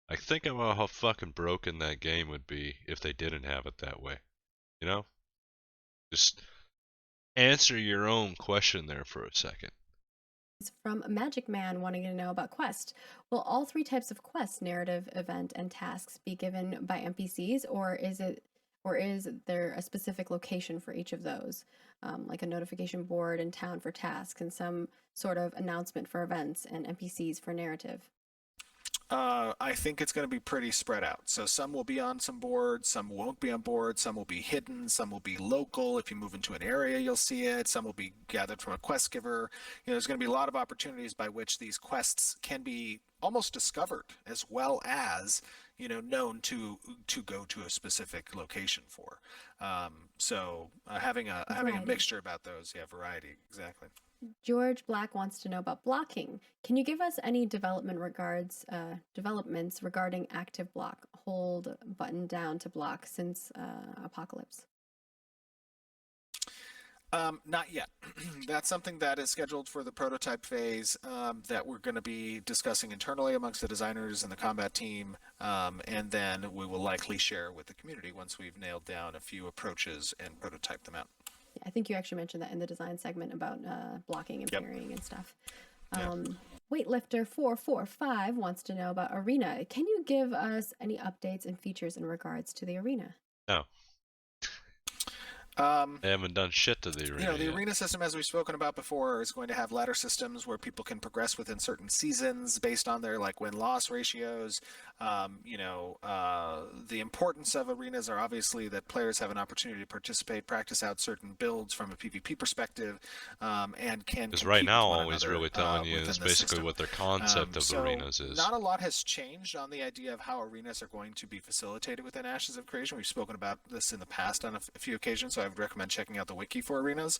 Like, think about how fucking broken that game would be if they didn't have it that way. You know? Just answer your own question there for a second. From Magic Man wanting to know about quest. Will all 3 types of quests, narrative, event, and tasks, be given by NPCs, or is there a specific location for each of those, like a notification board in town for tasks and some sort of announcement for events and NPCs for narrative? I think it's going to be pretty spread out. So some will be on some boards, some won't be on board, some will be hidden, some will be local. If you move into an area, you'll see it. Some will be gathered from a quest giver. There's going to be a lot of opportunities by which these quests can be almost discovered as well as known to go to a specific location for. So having a mixture about those, variety, exactly. George Black wants to know about blocking. Can you give us any developments regarding active block, hold button down to block since Apocalypse? Not yet. That's something that is scheduled for the prototype phase that we're going to be discussing internally amongst the designers and the combat team, and then we will likely share with the community once we've nailed down a few approaches and prototype them out. I think you actually mentioned that in the design segment about blocking and parrying and stuff. Weightlifter 445 wants to know about Arena. Can you give us any updates and features in regards to the Arena? No. They haven't done shit to the arena The yet. arena system, as we've spoken about before, is going to have ladder systems where people can progress within certain seasons based on their win-loss ratios. The importance of arenas are obviously that players have an opportunity to participate, practice out certain builds from a PvP perspective, and can Because compete right now, with one all he's another really telling you within is the basically system. what their concept of So arenas is. not a lot has changed on the idea of how arenas are going to be facilitated within Ashes of Creation. We've spoken about this in the past on a few occasions, so I would recommend checking out the wiki for arenas.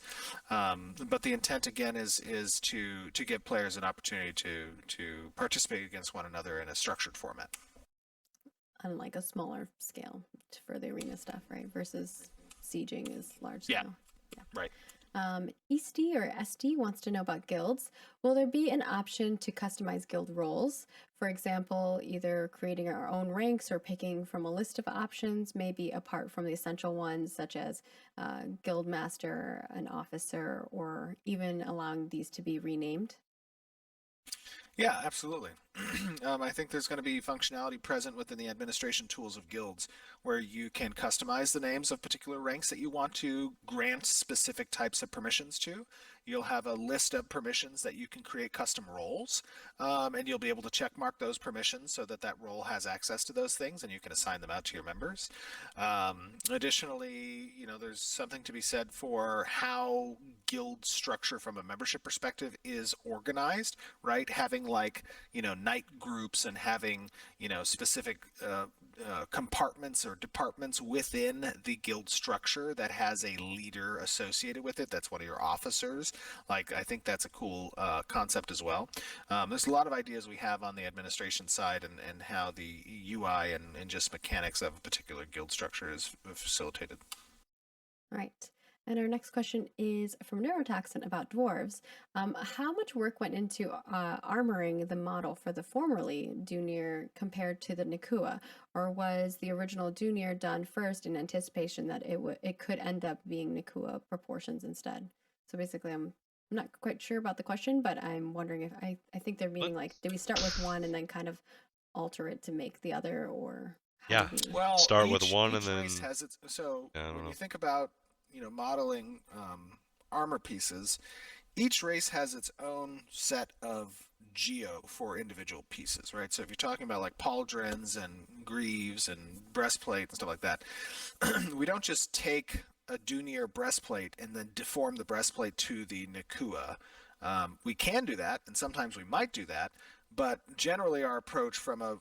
But the intent again is to give players an opportunity to participate against one another in a structured format. On like a smaller scale for the arena stuff, right? Versus sieging is large scale. Yeah. Right. Easty or SD wants to know about guilds. Will there be an option to customize guild roles? For example, either creating our own ranks or picking from a list of options, maybe apart from the essential ones such as guild master, an officer, or even allowing these to be renamed? Yeah, absolutely. I think there's going to be functionality present within the administration tools of guilds where you can customize the names of particular ranks that you want to grant specific types of permissions to. You'll have a list of permissions that you can create custom roles, and you'll be able to check mark those permissions so that that role has access to those things and you can assign them out to your members. Additionally, there's something to be said for how guild structure from a membership perspective is organized, right? Having night groups and having specific compartments or departments within the guild structure that has a leader associated with it. That's one of your officers. I think that's a cool concept as well. There's a lot of ideas we have on the administration side and how the UI and just mechanics of a particular guild structure is facilitated. All right. And our next question is from Neurotoxin about dwarves. How much work went into armoring the model for the formerly Dunir compared to the Nakua? Or was the original Dunir done first in anticipation that it could end up being Nakua proportions instead? So basically, I'm not quite sure about the question, but I'm wondering if I think they're meaning did we start with one and then kind of alter it to make the other, or yeah, well, start with one and then race has its, so when you think about modeling armor pieces, each race has its own set of geo for individual pieces, right? So if you're talking about pauldrons and greaves and breastplate and stuff like that, we don't just take a Dunir breastplate and then deform the breastplate to the Nakua. We can do that, and sometimes we might do that, but generally our approach from an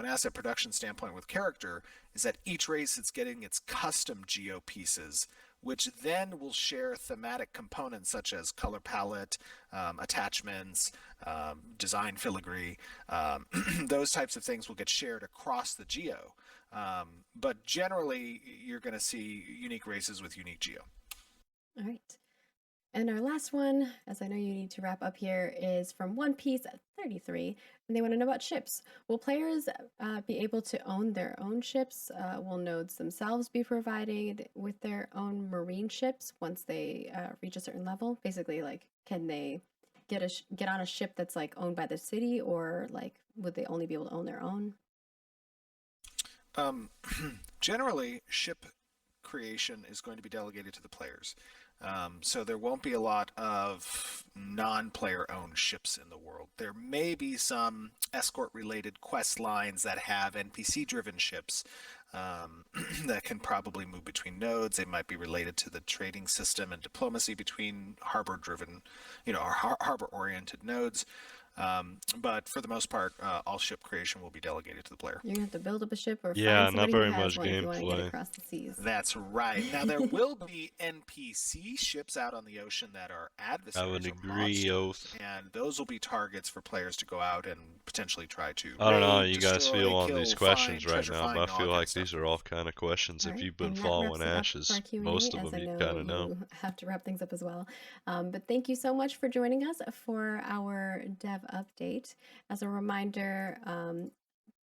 asset production standpoint with character is that each race is getting its custom geo pieces, which then will share thematic components such as color palette, attachments, design filigree. Those types of things will get shared across the geo. But generally, you're going to see unique races with unique geo. All right. And our last one, as I know you need to wrap up here, is from One Piece at 33, and they want to know about ships. Will players be able to own their own ships? Will nodes themselves be provided with their own marine ships once they reach a certain level? Basically, can they get on a ship that's owned by the city, or would they only be able to own their own? Generally, ship creation is going to be delegated to the players. So there won't be a lot of non-player owned ships in the world. There may be some escort-related quest lines that have NPC-driven ships that can probably move between nodes. They might be related to the trading system and diplomacy between harbor-driven, or harbor-oriented nodes. But for the most part, all ship creation will be delegated to the player. You're gonna have to build up a ship or Yeah, find not somebody very who has much one if you want to get gameplay. across the seas. That's right. Now there will be NPC ships out on the ocean that are adversaries. I would or agree, monsters, and those will be targets for players to go out and potentially try to. I don't know how raid, you guys destroy, feel on kill, these find, questions right treasure now, find, but I and all feel that kind like of these stuff. are all kind of questions. All If right, you've been and that following wraps it up for Ashes, our Q&A, most of as them I you know kind of know. you have to wrap things up as well. But thank you so much for joining us for our dev update. As a reminder,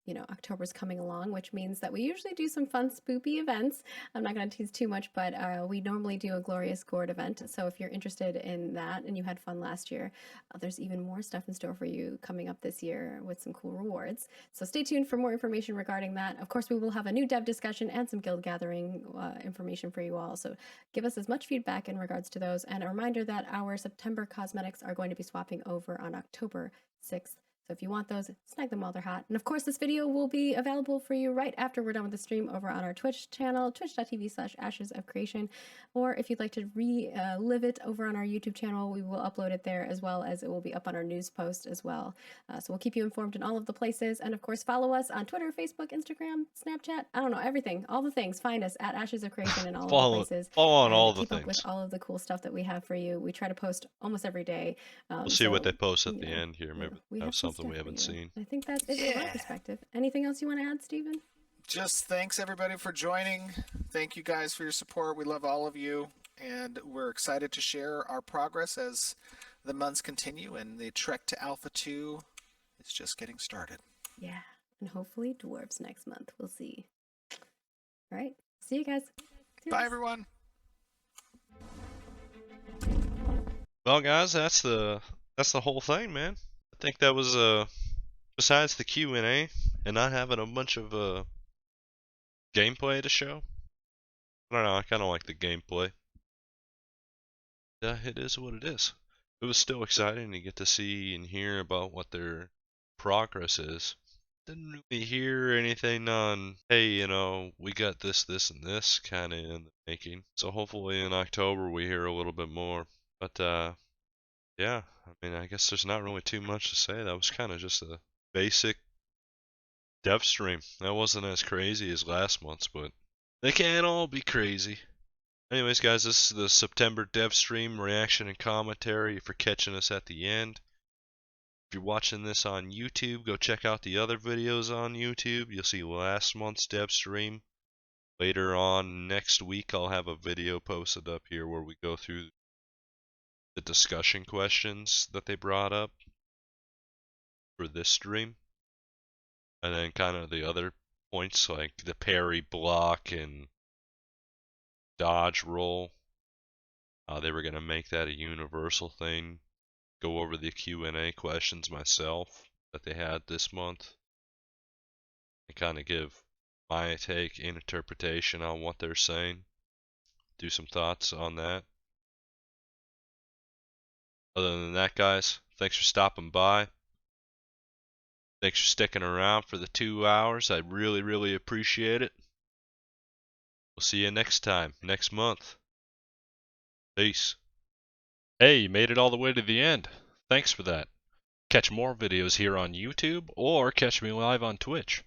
you know, October's coming along, which means that we usually do some fun spoopy events. I'm not going to tease too much, but we normally do a Glorious Gourd event. So if you're interested in that and you had fun last year, there's even more stuff in store for you coming up this year with some cool rewards. So stay tuned for more information regarding that. Of course, we will have a new dev discussion and some guild gathering information for you all. So give us as much feedback in regards to those. And a reminder that our September cosmetics are going to be swapping over on October 6th. So if you want those, snag them while they're hot. And of course, this video will be available for you right after we're done with the stream over on our Twitch channel, twitch.tv/ashesofcreation. Or if you'd like to relive it over on our YouTube channel, we will upload it there, as well as it will be up on our news post as well. So we'll keep you informed in all of the places. And of course, follow us on Twitter, Facebook, Instagram, Snapchat. I don't know, everything, all the things. Find us at Ashes of Creation in all of the places. Follow on and all the keep up with things. all of the cool stuff that we have for you. We try to post almost every day. We'll see what So, they post at you the know, end here. Maybe we have some something we stuff for haven't you. seen. I think that's it from my Yeah. perspective. Anything else you want to add, Stephen? Just thanks everybody for joining. Thank you guys for your support. We love all of you, and we're excited to share our progress as the months continue, and the trek to Alpha 2 is just getting started. Yeah, and hopefully dwarves next month. We'll see. All right, see you guys. Bye, everyone. Well, guys, that's the whole thing, man. I think that was besides the Q&A and not having a bunch of gameplay to show. I don't know. I kind of like the gameplay. Yeah, it is what it is. It was still exciting to get to see and hear about what their progress is. Didn't really hear anything on, hey, you know, we got this, this, and this kind of in the making. So hopefully in October we hear a little bit more. But yeah, I mean, I guess there's not really too much to say. That was kind of just a basic dev stream. That wasn't as crazy as last month's, but they can't all be crazy. Anyways, guys, this is the September dev stream reaction and commentary for catching us at the end. If you're watching this on YouTube, go check out the other videos on YouTube. You'll see last month's dev stream. Later on next week, I'll have a video posted up here where we go through the discussion questions that they brought up for this stream. And then kind of the other points like the parry block and dodge roll. They were going to make that a universal thing. Go over the Q&A questions myself that they had this month. And kind of give my take and interpretation on what they're saying. Do some thoughts on that. Other than that, guys, thanks for stopping by. Thanks for sticking around for the 2 hours. I really, really appreciate it. We'll see you next time, next month. Peace. Hey, you made it all the way to the end. Thanks for that. Catch more videos here on YouTube or catch me live on Twitch.